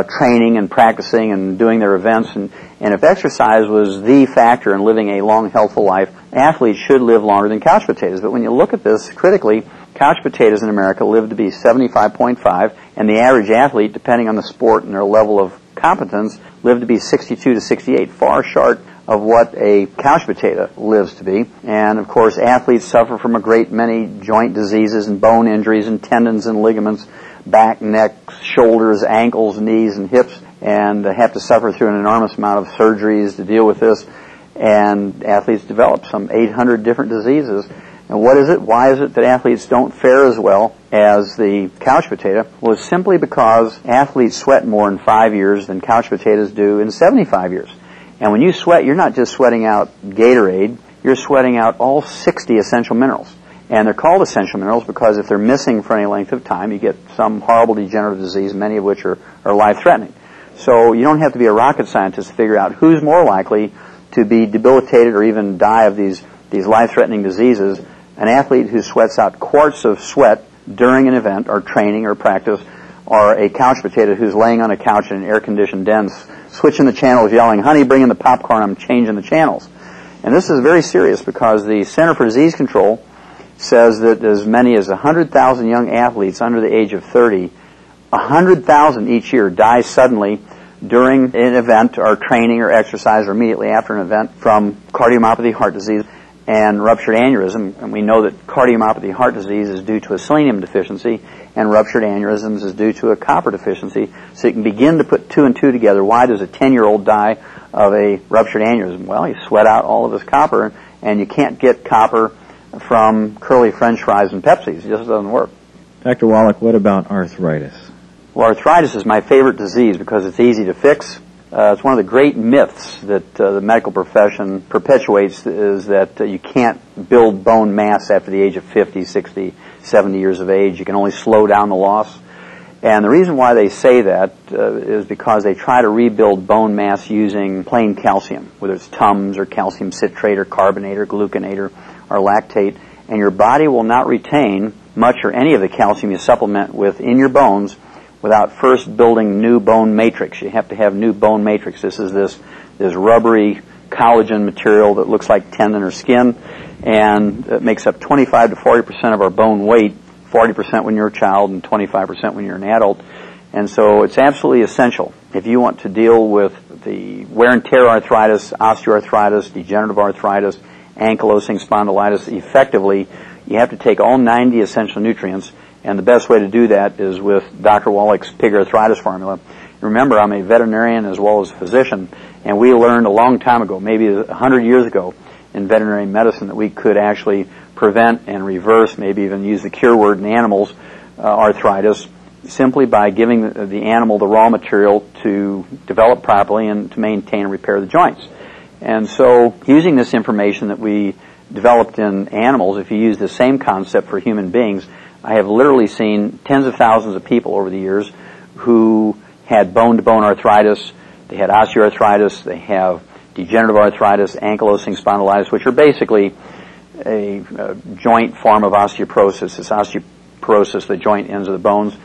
training and practicing and doing their events. And if exercise was the factor in living a long, healthful life, athletes should live longer than couch potatoes. But when you look at this critically, couch potatoes in America live to be 75.5, and the average athlete, depending on the sport and their level of competence, live to be 62 to 68, far short of what a couch potato lives to be. And, of course, athletes suffer from a great many joint diseases and bone injuries and tendons and ligaments, back, neck, shoulders, ankles, knees, and hips, and have to suffer through an enormous amount of surgeries to deal with this. And athletes develop some 800 different diseases. And what is it? Why is it that athletes don't fare as well as the couch potato? Well, it's simply because athletes sweat more in 5 years than couch potatoes do in 75 years. And when you sweat, you're not just sweating out Gatorade, you're sweating out all 60 essential minerals. And they're called essential minerals because if they're missing for any length of time, you get some horrible degenerative disease, many of which are life-threatening. So you don't have to be a rocket scientist to figure out who's more likely to be debilitated or even die of these life-threatening diseases. An athlete who sweats out quarts of sweat during an event or training or practice, or a couch potato who's laying on a couch in an air-conditioned den, switching the channels, yelling, "Honey, bring in the popcorn, I'm changing the channels." And this is very serious because the Center for Disease Control says that as many as 100,000 young athletes under the age of 30, 100,000 each year die suddenly during an event or training or exercise or immediately after an event from cardiomyopathy, heart disease, and ruptured aneurysm. And we know that cardiomyopathy, heart disease, is due to a selenium deficiency, and ruptured aneurysms is due to a copper deficiency. So you can begin to put two and two together. Why does a 10-year-old die of a ruptured aneurysm? Well, he sweat out all of his copper, and you can't get copper from curly French fries and Pepsis. It just doesn't work. Dr. Wallach, what about arthritis? Well, arthritis is my favorite disease because it's easy to fix. It's one of the great myths that the medical profession perpetuates, is that you can't build bone mass after the age of 50, 60, 70 years of age. You can only slow down the loss. And the reason why they say that is because they try to rebuild bone mass using plain calcium, whether it's Tums or calcium citrate or carbonate or gluconate or lactate, and your body will not retain much or any of the calcium you supplement with in your bones without first building new bone matrix. You have to have new bone matrix. This is this rubbery collagen material that looks like tendon or skin, and it makes up 25 to 40% of our bone weight, 40% when you're a child and 25% when you're an adult. And so it's absolutely essential. If you want to deal with the wear and tear arthritis, osteoarthritis, degenerative arthritis, ankylosing spondylitis effectively, you have to take all 90 essential nutrients, and the best way to do that is with Dr. Wallach's pig arthritis formula. Remember, I'm a veterinarian as well as a physician, and we learned a long time ago, maybe 100 years ago, in veterinary medicine that we could actually prevent and reverse, maybe even use the cure word in animals, arthritis, simply by giving the animal the raw material to develop properly and to maintain and repair the joints. And so, using this information that we developed in animals, if you use the same concept for human beings, I have literally seen tens of thousands of people over the years who had bone-to-bone arthritis, they had osteoarthritis, they have degenerative arthritis, ankylosing spondylitis, which are basically a joint form of osteoporosis. It's osteoporosis, the joint ends of the bones.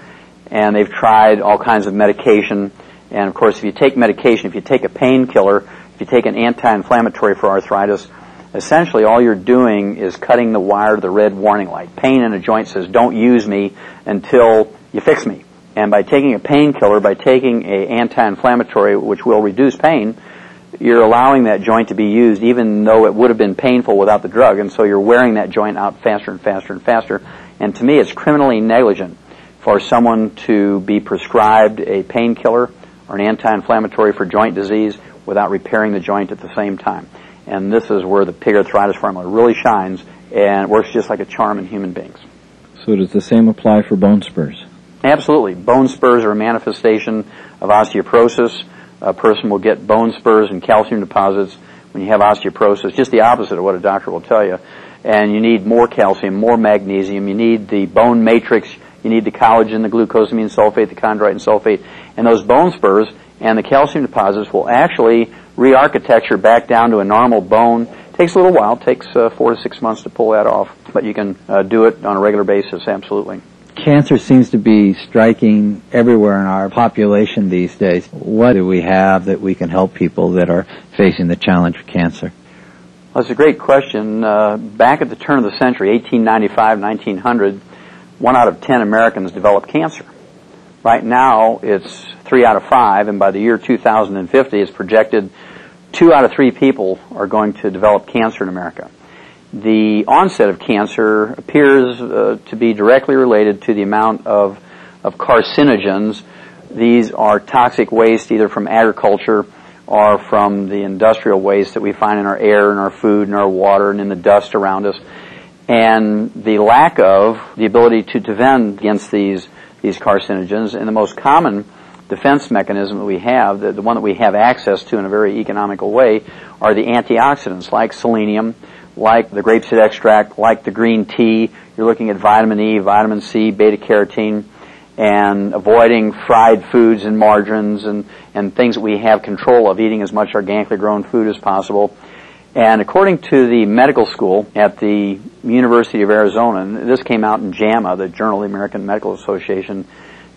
And they've tried all kinds of medication. And of course, if you take medication, if you take a painkiller, if you take an anti-inflammatory for arthritis, essentially all you're doing is cutting the wire to the red warning light. Pain in a joint says, don't use me until you fix me. And by taking a painkiller, by taking an anti-inflammatory, which will reduce pain, you're allowing that joint to be used even though it would have been painful without the drug, and so you're wearing that joint out faster and faster and faster. And to me, it's criminally negligent for someone to be prescribed a painkiller or an anti-inflammatory for joint disease without repairing the joint at the same time. And this is where the pig arthritis formula really shines, and it works just like a charm in human beings. So does the same apply for bone spurs? Absolutely. Bone spurs are a manifestation of osteoporosis. A person will get bone spurs and calcium deposits when you have osteoporosis, just the opposite of what a doctor will tell you. And you need more calcium, more magnesium, you need the bone matrix, you need the collagen, the glucosamine sulfate, the chondroitin sulfate, and those bone spurs and the calcium deposits will actually re-architecture back down to a normal bone. It takes a little while, it takes 4 to 6 months to pull that off, but you can do it on a regular basis, absolutely. Cancer seems to be striking everywhere in our population these days. What do we have that we can help people that are facing the challenge of cancer? Well, that's a great question. Back at the turn of the century, 1895, 1900, 1 out of 10 Americans developed cancer. Right now, it's 3 out of 5, and by the year 2050, it's projected 2 out of 3 people are going to develop cancer in America. The onset of cancer appears to be directly related to the amount of carcinogens. These are toxic waste either from agriculture or from the industrial waste that we find in our air, in our food, in our water, and in the dust around us. And the lack of the ability to defend against these carcinogens, and the most common defense mechanism that we have, the one that we have access to in a very economical way, are the antioxidants like selenium, like the grapeseed extract, like the green tea. You're looking at vitamin E, vitamin C, beta-carotene, and avoiding fried foods and margarines and things that we have control of, eating as much organically grown food as possible. And according to the medical school at the University of Arizona, and this came out in JAMA, the Journal of the American Medical Association,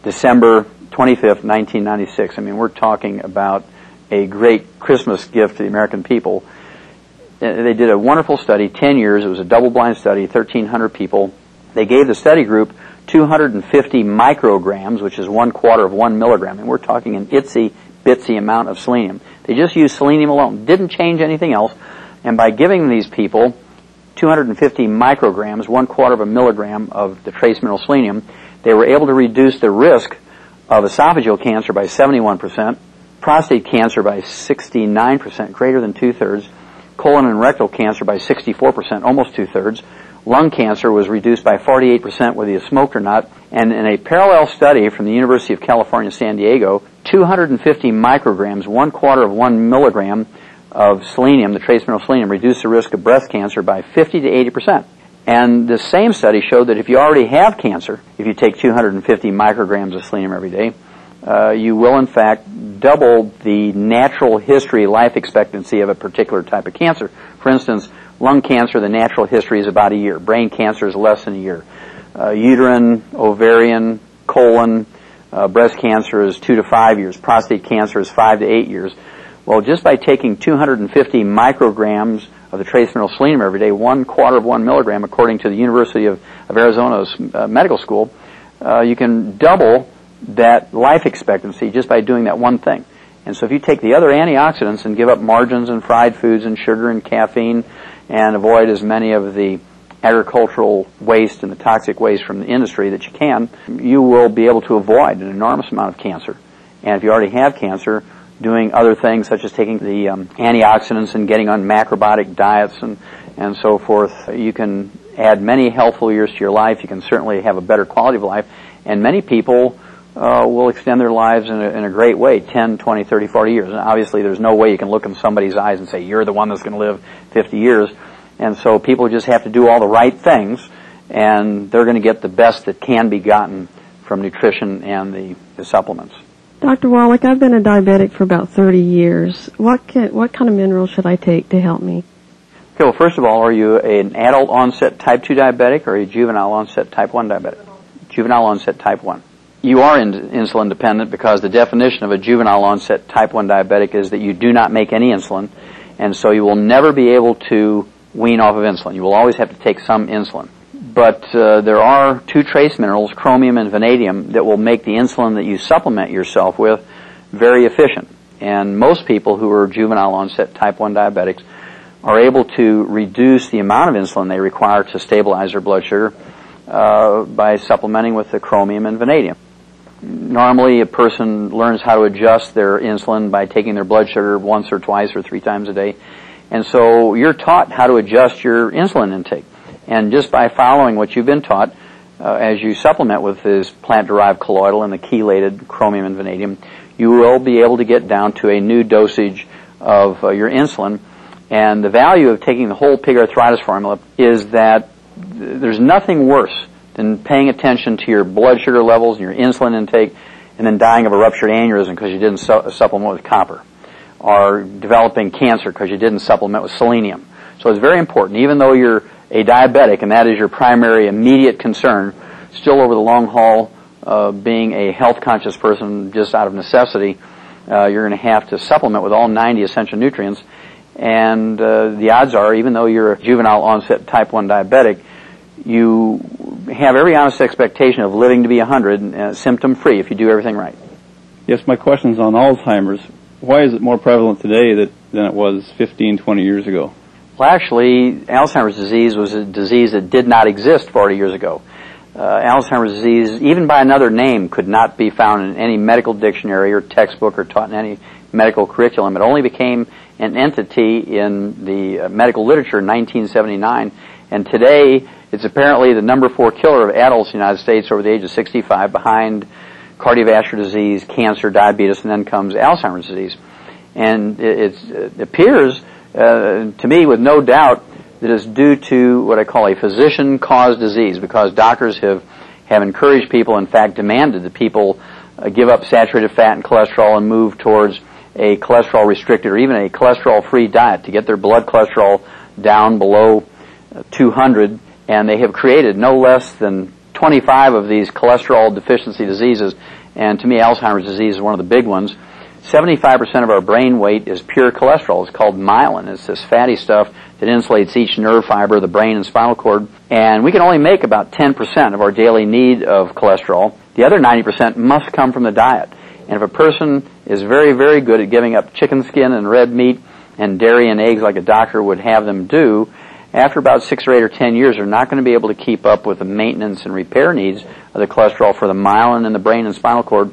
December 25th, 1996. I mean, we're talking about a great Christmas gift to the American people. They did a wonderful study, 10 years. It was a double-blind study, 1,300 people. They gave the study group 250 micrograms, which is 1/4 of 1 milligram. And we're talking an itsy-bitsy amount of selenium. They just used selenium alone. Didn't change anything else. And by giving these people 250 micrograms, 1/4 of a milligram of the trace mineral selenium, they were able to reduce the risk of esophageal cancer by 71%, prostate cancer by 69%, greater than 2/3, colon and rectal cancer by 64%, almost 2/3. Lung cancer was reduced by 48% whether you smoked or not. And in a parallel study from the University of California, San Diego, 250 micrograms, 1/4 of 1 milligram of selenium, the trace mineral selenium, reduced the risk of breast cancer by 50 to 80%. And the same study showed that if you already have cancer, if you take 250 micrograms of selenium every day, you will in fact double the natural history life expectancy of a particular type of cancer. For instance, lung cancer, the natural history is about a year. Brain cancer is less than a year. Uterine, ovarian, colon, breast cancer is 2 to 5 years. Prostate cancer is 5 to 8 years. Well, just by taking 250 micrograms of the trace mineral selenium every day, 1/4 of 1 milligram, according to the University of Arizona's medical school, you can double that life expectancy just by doing that one thing. And so if you take the other antioxidants and give up margarines and fried foods and sugar and caffeine and avoid as many of the agricultural waste and the toxic waste from the industry that you can, you will be able to avoid an enormous amount of cancer. And if you already have cancer, doing other things such as taking the antioxidants and getting on macrobiotic diets and so forth, you can add many healthful years to your life. You can certainly have a better quality of life. And many people will extend their lives in a great way, 10, 20, 30, 40 years. And obviously there's no way you can look in somebody's eyes and say, you're the one that's going to live 50 years. And so people just have to do all the right things, and they're going to get the best that can be gotten from nutrition and the supplements. Dr. Wallach, I've been a diabetic for about 30 years. What kind of minerals should I take to help me? Okay, well, first of all, are you an adult onset type 2 diabetic or are you juvenile onset type 1 diabetic? Juvenile onset type 1. You are insulin dependent because the definition of a juvenile onset type 1 diabetic is that you do not make any insulin, and so you will never be able to wean off of insulin. You will always have to take some insulin. But there are 2 trace minerals, chromium and vanadium, that will make the insulin that you supplement yourself with very efficient. And most people who are juvenile onset type 1 diabetics are able to reduce the amount of insulin they require to stabilize their blood sugar by supplementing with the chromium and vanadium. Normally, a person learns how to adjust their insulin by taking their blood sugar once or twice or 3 times a day. And so you're taught how to adjust your insulin intake. And just by following what you've been taught, as you supplement with this plant-derived colloidal and the chelated chromium and vanadium, you will be able to get down to a new dosage of your insulin. And the value of taking the whole pig arthritis formula is that there's nothing worse than paying attention to your blood sugar levels and your insulin intake and then dying of a ruptured aneurysm because you didn't supplement with copper, or developing cancer because you didn't supplement with selenium. So it's very important, even though you're a diabetic and that is your primary immediate concern, still over the long haul, being a health-conscious person just out of necessity, you're going to have to supplement with all 90 essential nutrients. And the odds are, even though you're a juvenile onset type 1 diabetic, you have every honest expectation of living to be 100, symptom-free, if you do everything right. Yes, my question's on Alzheimer's. Why is it more prevalent today than it was 15, 20 years ago? Well, actually, Alzheimer's disease was a disease that did not exist 40 years ago. Alzheimer's disease, even by another name, could not be found in any medical dictionary or textbook or taught in any medical curriculum. It only became an entity in the medical literature in 1979, and today it's apparently the number 4 killer of adults in the United States over the age of 65, behind cardiovascular disease, cancer, diabetes, and then comes Alzheimer's disease. And it appears to me with no doubt that it's due to what I call a physician-caused disease, because doctors have encouraged people, in fact demanded that people give up saturated fat and cholesterol and move towards a cholesterol-restricted or even a cholesterol-free diet to get their blood cholesterol down below 200, and they have created no less than 25 of these cholesterol deficiency diseases, and to me Alzheimer's disease is one of the big ones. 75% of our brain weight is pure cholesterol. It's called myelin. It's this fatty stuff that insulates each nerve fiber of the brain and spinal cord, and we can only make about 10% of our daily need of cholesterol. The other 90% must come from the diet. And if a person is very, very good at giving up chicken skin and red meat and dairy and eggs like a doctor would have them do, after about 6 or 8 or 10 years, they're not going to be able to keep up with the maintenance and repair needs of the cholesterol for the myelin in the brain and spinal cord.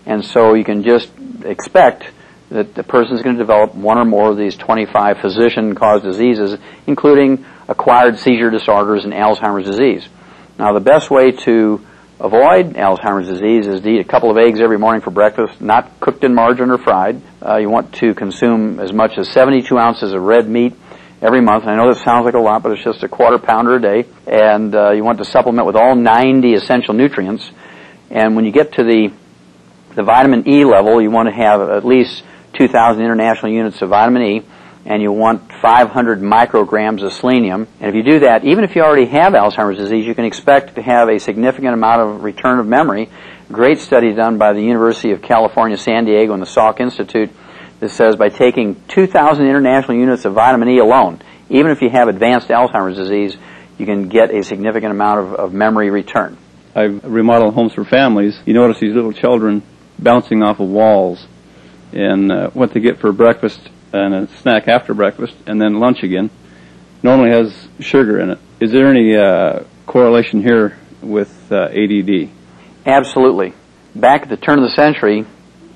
And so you can just expect that the person is going to develop one or more of these 25 physician-caused diseases, including acquired seizure disorders and Alzheimer's disease. Now, the best way to avoid Alzheimer's disease is to eat a couple of eggs every morning for breakfast, not cooked in margarine or fried. You want to consume as much as 72 ounces of red meat every month. And I know this sounds like a lot, but it's just a quarter pounder a day. And you want to supplement with all 90 essential nutrients. And when you get to the vitamin E level, you want to have at least 2,000 international units of vitamin E, and you want 500 micrograms of selenium. And if you do that, even if you already have Alzheimer's disease, you can expect to have a significant amount of return of memory. Great study done by the University of California, San Diego, and the Salk Institute that says by taking 2,000 international units of vitamin E alone, even if you have advanced Alzheimer's disease, you can get a significant amount of memory return. I've remodeled homes for families. You notice these little children bouncing off of walls, and what they get for breakfast and a snack after breakfast, and then lunch again, normally has sugar in it. Is there any correlation here with ADD? Absolutely. Back at the turn of the century,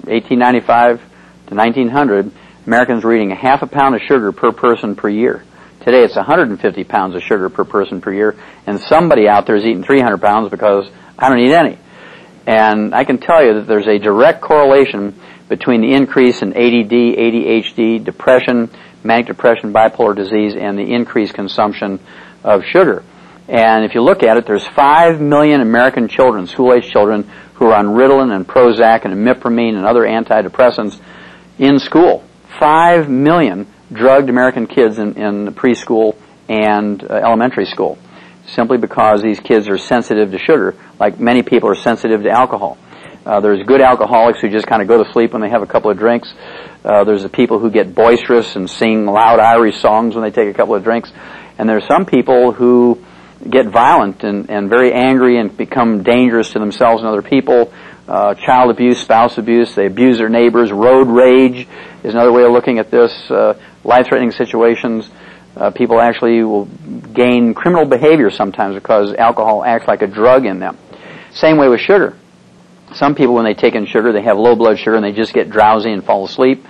1895 to 1900, Americans were eating a half a pound of sugar per person per year. Today it's 150 pounds of sugar per person per year, and somebody out there is eating 300 pounds because I don't eat any. And I can tell you that there's a direct correlation between the increase in ADD, ADHD, depression, manic depression, bipolar disease, and the increased consumption of sugar. And if you look at it, there's 5 million American children, school-age children, who are on Ritalin and Prozac and imipramine and other antidepressants in school. 5 million drugged American kids in preschool and elementary school, simply because these kids are sensitive to sugar, like many people are sensitive to alcohol. There's good alcoholics who just kind of go to sleep when they have a couple of drinks. There's the people who get boisterous and sing loud Irish songs when they take a couple of drinks. And there's some people who get violent and very angry and become dangerous to themselves and other people. Child abuse, spouse abuse, they abuse their neighbors. Road rage is another way of looking at this. Life-threatening situations. People actually will gain criminal behavior sometimes because alcohol acts like a drug in them. Same way with sugar. Some people, when they take in sugar, they have low blood sugar and they just get drowsy and fall asleep.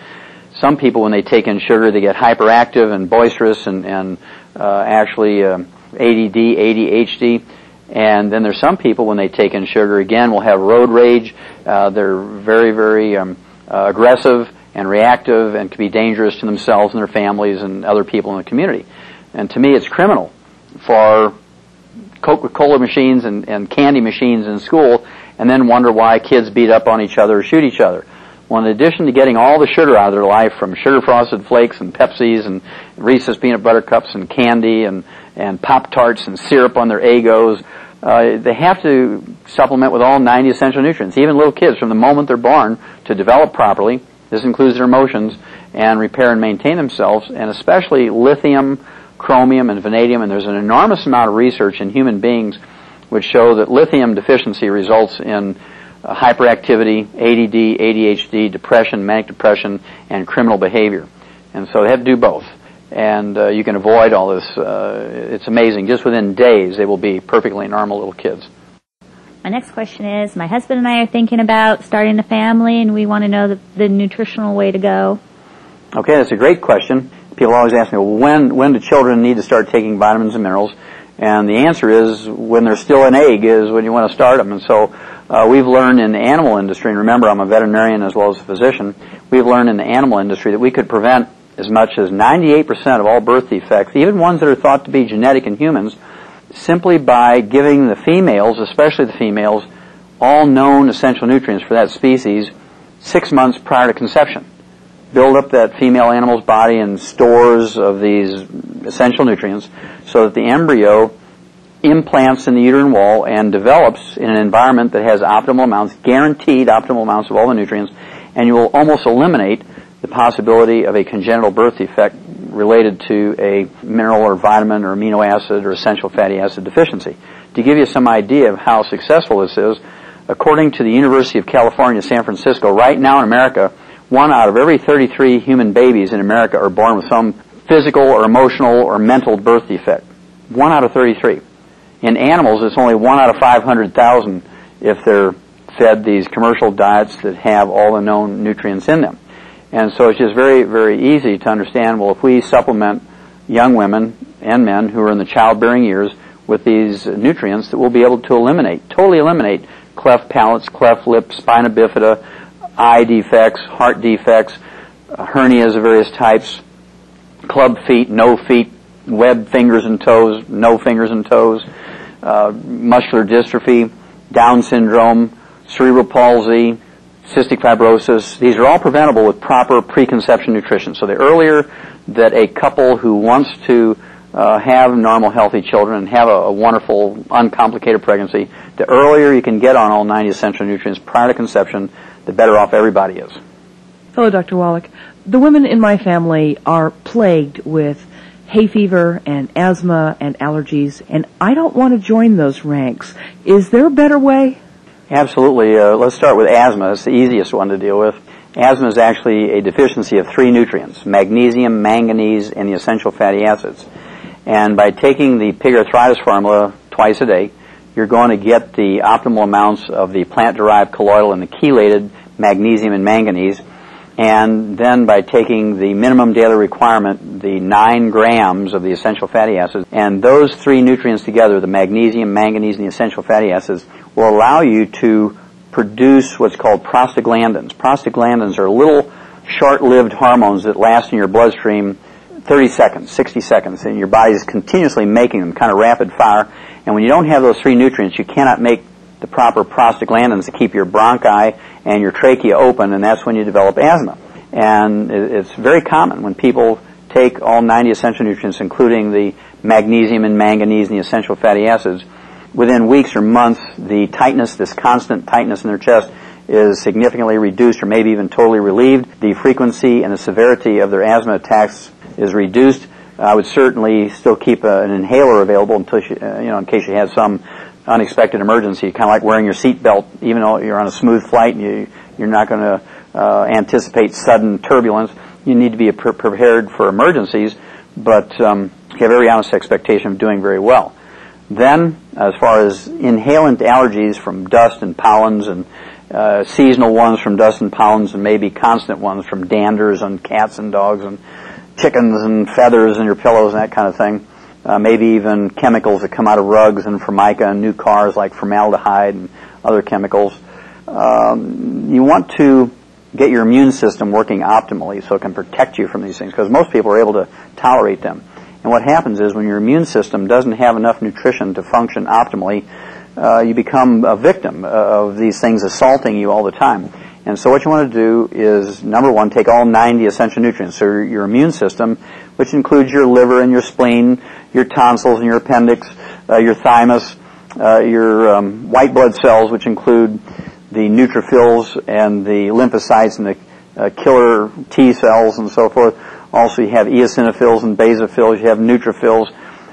Some people, when they take in sugar, they get hyperactive and boisterous and actually ADD, ADHD. And then there's some people, when they take in sugar, again, will have road rage. They're very, very aggressive and reactive and can be dangerous to themselves and their families and other people in the community. And to me, it's criminal for Coca-Cola machines and candy machines in school and then wonder why kids beat up on each other or shoot each other. Well, in addition to getting all the sugar out of their life from sugar-frosted flakes and Pepsis and Reese's peanut butter cups and candy and Pop-Tarts and syrup on their Eggos, they have to supplement with all 90 essential nutrients. Even little kids, from the moment they're born, to develop properly, this includes their emotions, and repair and maintain themselves, and especially lithium, chromium, and vanadium. And there's an enormous amount of research in human beings which show that lithium deficiency results in hyperactivity, ADD, ADHD, depression, manic depression, and criminal behavior. And so they have to do both. And you can avoid all this. It's amazing. Just within days, they will be perfectly normal little kids. My next question is, my husband and I are thinking about starting a family, and we want to know the nutritional way to go. Okay, that's a great question. People always ask me, well, when do children need to start taking vitamins and minerals? And the answer is, when they're still an egg is when you want to start them. And so we've learned in the animal industry, and remember I'm a veterinarian as well as a physician, we've learned in the animal industry that we could prevent as much as 98% of all birth defects, even ones that are thought to be genetic in humans, simply by giving the females, especially the females, all known essential nutrients for that species 6 months prior to conception. Build up that female animal's body in stores of these essential nutrients so that the embryo implants in the uterine wall and develops in an environment that has optimal amounts, guaranteed optimal amounts of all the nutrients, and you will almost eliminate the possibility of a congenital birth defect related to a mineral or vitamin or amino acid or essential fatty acid deficiency. To give you some idea of how successful this is, according to the University of California, San Francisco, right now in America, 1 out of every 33 human babies in America are born with some physical or emotional or mental birth defect. 1 out of 33. In animals, it's only 1 out of 500,000 if they're fed these commercial diets that have all the known nutrients in them. And so it's just very, very easy to understand, well, if we supplement young women and men who are in the childbearing years with these nutrients, that we'll be able to eliminate, totally eliminate cleft palates, cleft lips, spina bifida, eye defects, heart defects, hernias of various types, club feet, no feet, web fingers and toes, no fingers and toes, muscular dystrophy, Down syndrome, cerebral palsy, cystic fibrosis. These are all preventable with proper preconception nutrition. So the earlier that a couple who wants to have normal, healthy children and have a wonderful, uncomplicated pregnancy, the earlier you can get on all 90 essential nutrients prior to conception, the better off everybody is. Hello, Dr. Wallach. The women in my family are plagued with hay fever and asthma and allergies, and I don't want to join those ranks. Is there a better way? Absolutely. Let's start with asthma. It's the easiest one to deal with. Asthma is actually a deficiency of 3 nutrients, magnesium, manganese, and the essential fatty acids. And by taking the pig arthritis formula twice a day, you're going to get the optimal amounts of the plant-derived colloidal and the chelated magnesium and manganese. And then by taking the minimum daily requirement, the 9 grams of the essential fatty acids, and those 3 nutrients together, the magnesium, manganese, and the essential fatty acids, will allow you to produce what's called prostaglandins. Prostaglandins are little short-lived hormones that last in your bloodstream 30 seconds, 60 seconds, and your body is continuously making them, kind of rapid fire. And when you don't have those 3 nutrients, you cannot make the proper prostaglandins to keep your bronchi and your trachea open, and that's when you develop asthma. And it's very common when people take all 90 essential nutrients, including the magnesium and manganese and the essential fatty acids, within weeks or months, the tightness, this constant tightness in their chest, is significantly reduced or maybe even totally relieved. The frequency and the severity of their asthma attacks is reduced. I would certainly still keep an inhaler available until in case you have some unexpected emergency, kind of like wearing your seatbelt, even though you're on a smooth flight and you're not going to anticipate sudden turbulence. You need to be prepared for emergencies, but you have every honest expectation of doing very well. Then, as far as inhalant allergies from dust and pollens, and seasonal ones from dust and pollens, and maybe constant ones from danders on cats and dogs and chickens and feathers in your pillows and that kind of thing. Maybe even chemicals that come out of rugs and formica and new cars like formaldehyde and other chemicals. You want to get your immune system working optimally so it can protect you from these things, because most people are able to tolerate them. And what happens is when your immune system doesn't have enough nutrition to function optimally, you become a victim of these things assaulting you all the time. And so what you want to do is, number one, take all 90 essential nutrients. So your immune system, which includes your liver and your spleen, your tonsils and your appendix, your thymus, your white blood cells, which include the neutrophils and the lymphocytes and the killer T cells and so forth. Also, you have eosinophils and basophils. You have neutrophils.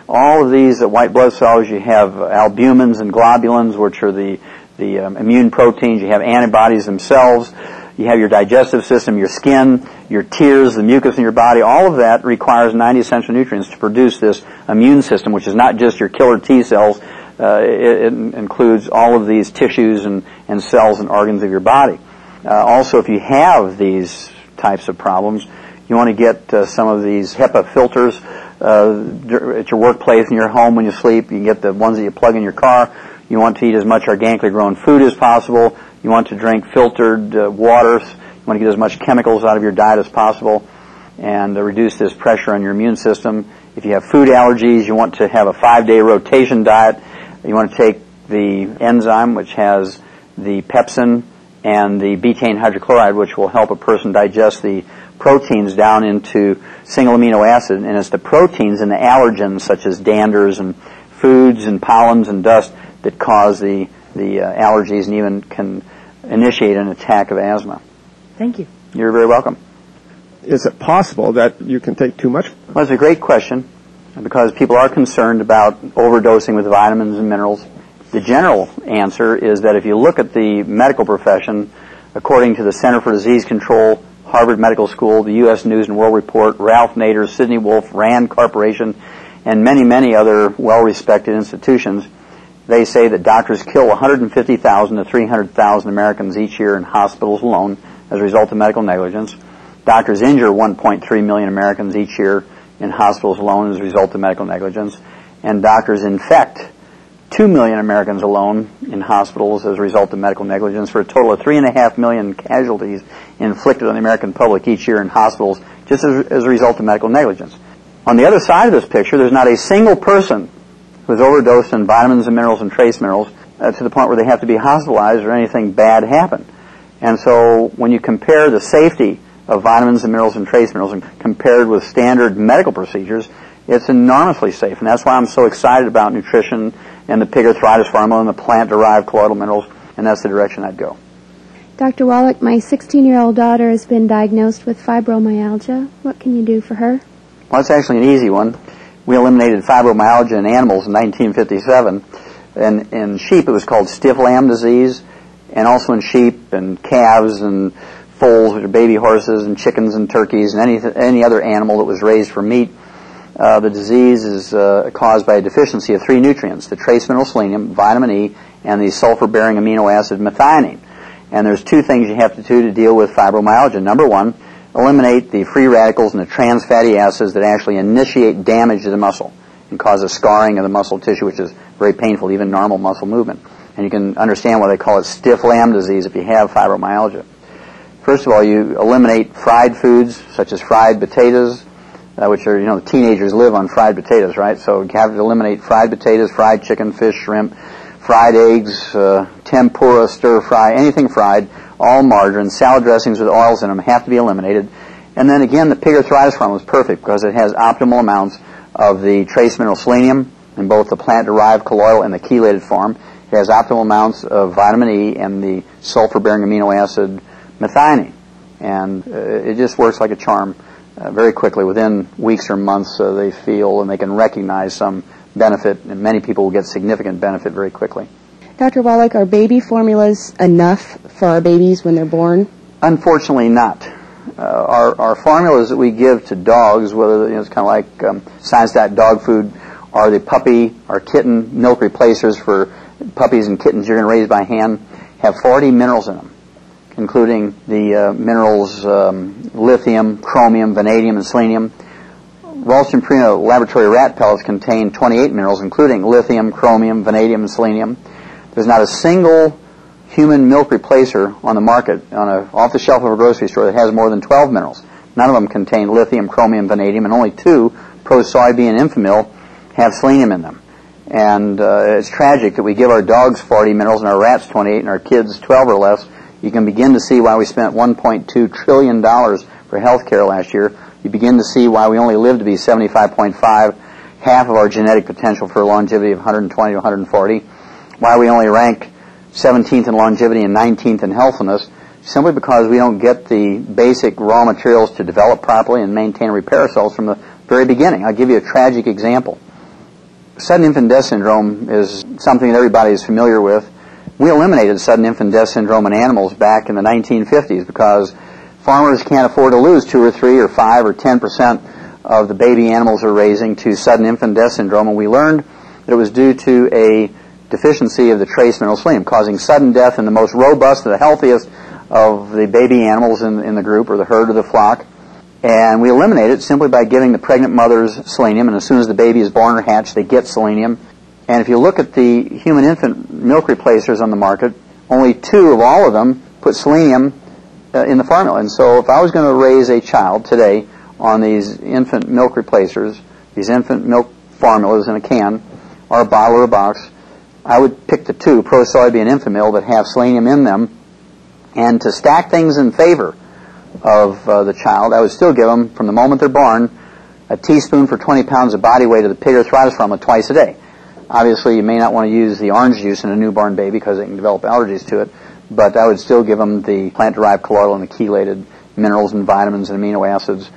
All of these white blood cells, you have albumins and globulins, which are the immune proteins. You have antibodies themselves. You have your digestive system, your skin, your tears, the mucus in your body. All of that requires 90 essential nutrients to produce this immune system, which is not just your killer T cells. It includes all of these tissues and cells and organs of your body. Also, if you have these types of problems, you want to get some of these HEPA filters at your workplace, in your home when you sleep. You can get the ones that you plug in your car. You want to eat as much organically grown food as possible. You want to drink filtered waters. You want to get as much chemicals out of your diet as possible and reduce this pressure on your immune system. If you have food allergies, you want to have a 5-day rotation diet. You want to take the enzyme, which has the pepsin and the betaine hydrochloride, which will help a person digest the proteins down into single amino acid. And it's the proteins and the allergens, such as danders and foods and pollens and dust, that cause the allergies and even can initiate an attack of asthma. Thank you. You're very welcome. Is it possible that you can take too much? Well, it's a great question, because people are concerned about overdosing with vitamins and minerals. The general answer is that if you look at the medical profession, according to the Center for Disease Control, Harvard Medical School, the U.S. News and World Report, Ralph Nader, Sidney Wolf, Rand Corporation, and many, many other well-respected institutions, they say that doctors kill 150,000 to 300,000 Americans each year in hospitals alone as a result of medical negligence. Doctors injure 1.3 million Americans each year in hospitals alone as a result of medical negligence. And doctors infect 2 million Americans alone in hospitals as a result of medical negligence, for a total of 3.5 million casualties inflicted on the American public each year in hospitals just as a result of medical negligence. On the other side of this picture, there's not a single person who has overdosed in vitamins and minerals and trace minerals to the point where they have to be hospitalized or anything bad happen. And so when you compare the safety of vitamins and minerals and trace minerals and compared with standard medical procedures, it's enormously safe. And that's why I'm so excited about nutrition and the pig arthritis formula and the plant-derived colloidal minerals, and that's the direction I'd go. Dr. Wallach, my 16-year-old daughter has been diagnosed with fibromyalgia. What can you do for her? Well, it's actually an easy one. We eliminated fibromyalgia in animals in 1957. And in sheep, it was called stiff lamb disease, and also in sheep and calves and foals, which are baby horses, and chickens and turkeys, and any other animal that was raised for meat. The disease is caused by a deficiency of 3 nutrients, the trace mineral selenium, vitamin E, and the sulfur-bearing amino acid methionine. And there's 2 things you have to do to deal with fibromyalgia. Number 1, eliminate the free radicals and the trans fatty acids that actually initiate damage to the muscle and cause a scarring of the muscle tissue, which is very painful, even normal muscle movement. And you can understand why they call it stiff lamb disease if you have fibromyalgia. First of all, you eliminate fried foods such as fried potatoes, which are, the teenagers live on fried potatoes, right? So you have to eliminate fried potatoes, fried chicken, fish, shrimp, fried eggs, tempura, stir fry, anything fried, all margarine, salad dressings with oils in them have to be eliminated. And then again, the pig arthritis formula is perfect because it has optimal amounts of the trace mineral selenium in both the plant-derived colloidal and the chelated form. It has optimal amounts of vitamin E and the sulfur-bearing amino acid methionine. And it just works like a charm very quickly. Within weeks or months, they feel and they can recognize some benefit, and many people will get significant benefit very quickly. Dr. Wallach, are baby formulas enough for our babies when they're born? Unfortunately not. Our formulas that we give to dogs, whether it's kind of like Science Diet dog food, are the puppy or kitten milk replacers for puppies and kittens you're going to raise by hand, have 40 minerals in them, including the minerals lithium, chromium, vanadium, and selenium. Ralston Purina laboratory rat pellets contain 28 minerals, including lithium, chromium, vanadium, and selenium. There's not a single human milk replacer on the market, off the shelf of a grocery store, that has more than 12 minerals. None of them contain lithium, chromium, vanadium, and only 2, Pro-Soybean and Infamil, have selenium in them. And it's tragic that we give our dogs 40 minerals and our rats 28 and our kids 12 or less. You can begin to see why we spent $1.2 trillion for health care last year. You begin to see why we only live to be 75.5, half of our genetic potential for longevity of 120 to 140, why we only rank 17th in longevity and 19th in healthfulness, simply because we don't get the basic raw materials to develop properly and maintain and repair ourselves from the very beginning. I'll give you a tragic example. Sudden infant death syndrome is something that everybody is familiar with. We eliminated sudden infant death syndrome in animals back in the 1950s because farmers can't afford to lose 2 or 3 or 5 or 10% of the baby animals they're raising to sudden infant death syndrome, and we learned that it was due to a deficiency of the trace mineral selenium, causing sudden death in the most robust and the healthiest of the baby animals in the group or the herd or the flock. And we eliminate it simply by giving the pregnant mothers selenium, and as soon as the baby is born or hatched, they get selenium. And if you look at the human infant milk replacers on the market, only 2 of all of them put selenium in the formula. And so if I was going to raise a child today on these infant milk replacers, these infant milk formulas in a can or a bottle or a box, I would pick the 2, Pro-Soybean and Infamil, that have selenium in them. And to stack things in favor of the child, I would still give them, from the moment they're born, a teaspoon for 20 pounds of body weight of the pig arthritis formula twice a day. Obviously, you may not want to use the orange juice in a newborn baby because they can develop allergies to it, but I would still give them the plant-derived colloidal and the chelated minerals and vitamins and amino acids.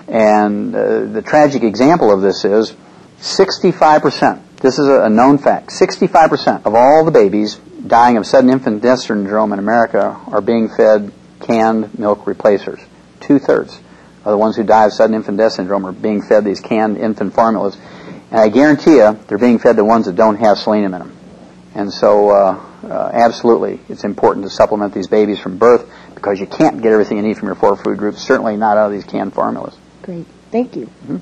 And the tragic example of this is 65%. This is a known fact. 65% of all the babies dying of sudden infant death syndrome in America are being fed canned milk replacers. 2/3 of the ones who die of sudden infant death syndrome are being fed these canned infant formulas. And I guarantee you, they're being fed the ones that don't have selenium in them. And so, absolutely, it's important to supplement these babies from birth because you can't get everything you need from your 4 food groups, certainly not out of these canned formulas. Great. Thank you. Mm-hmm.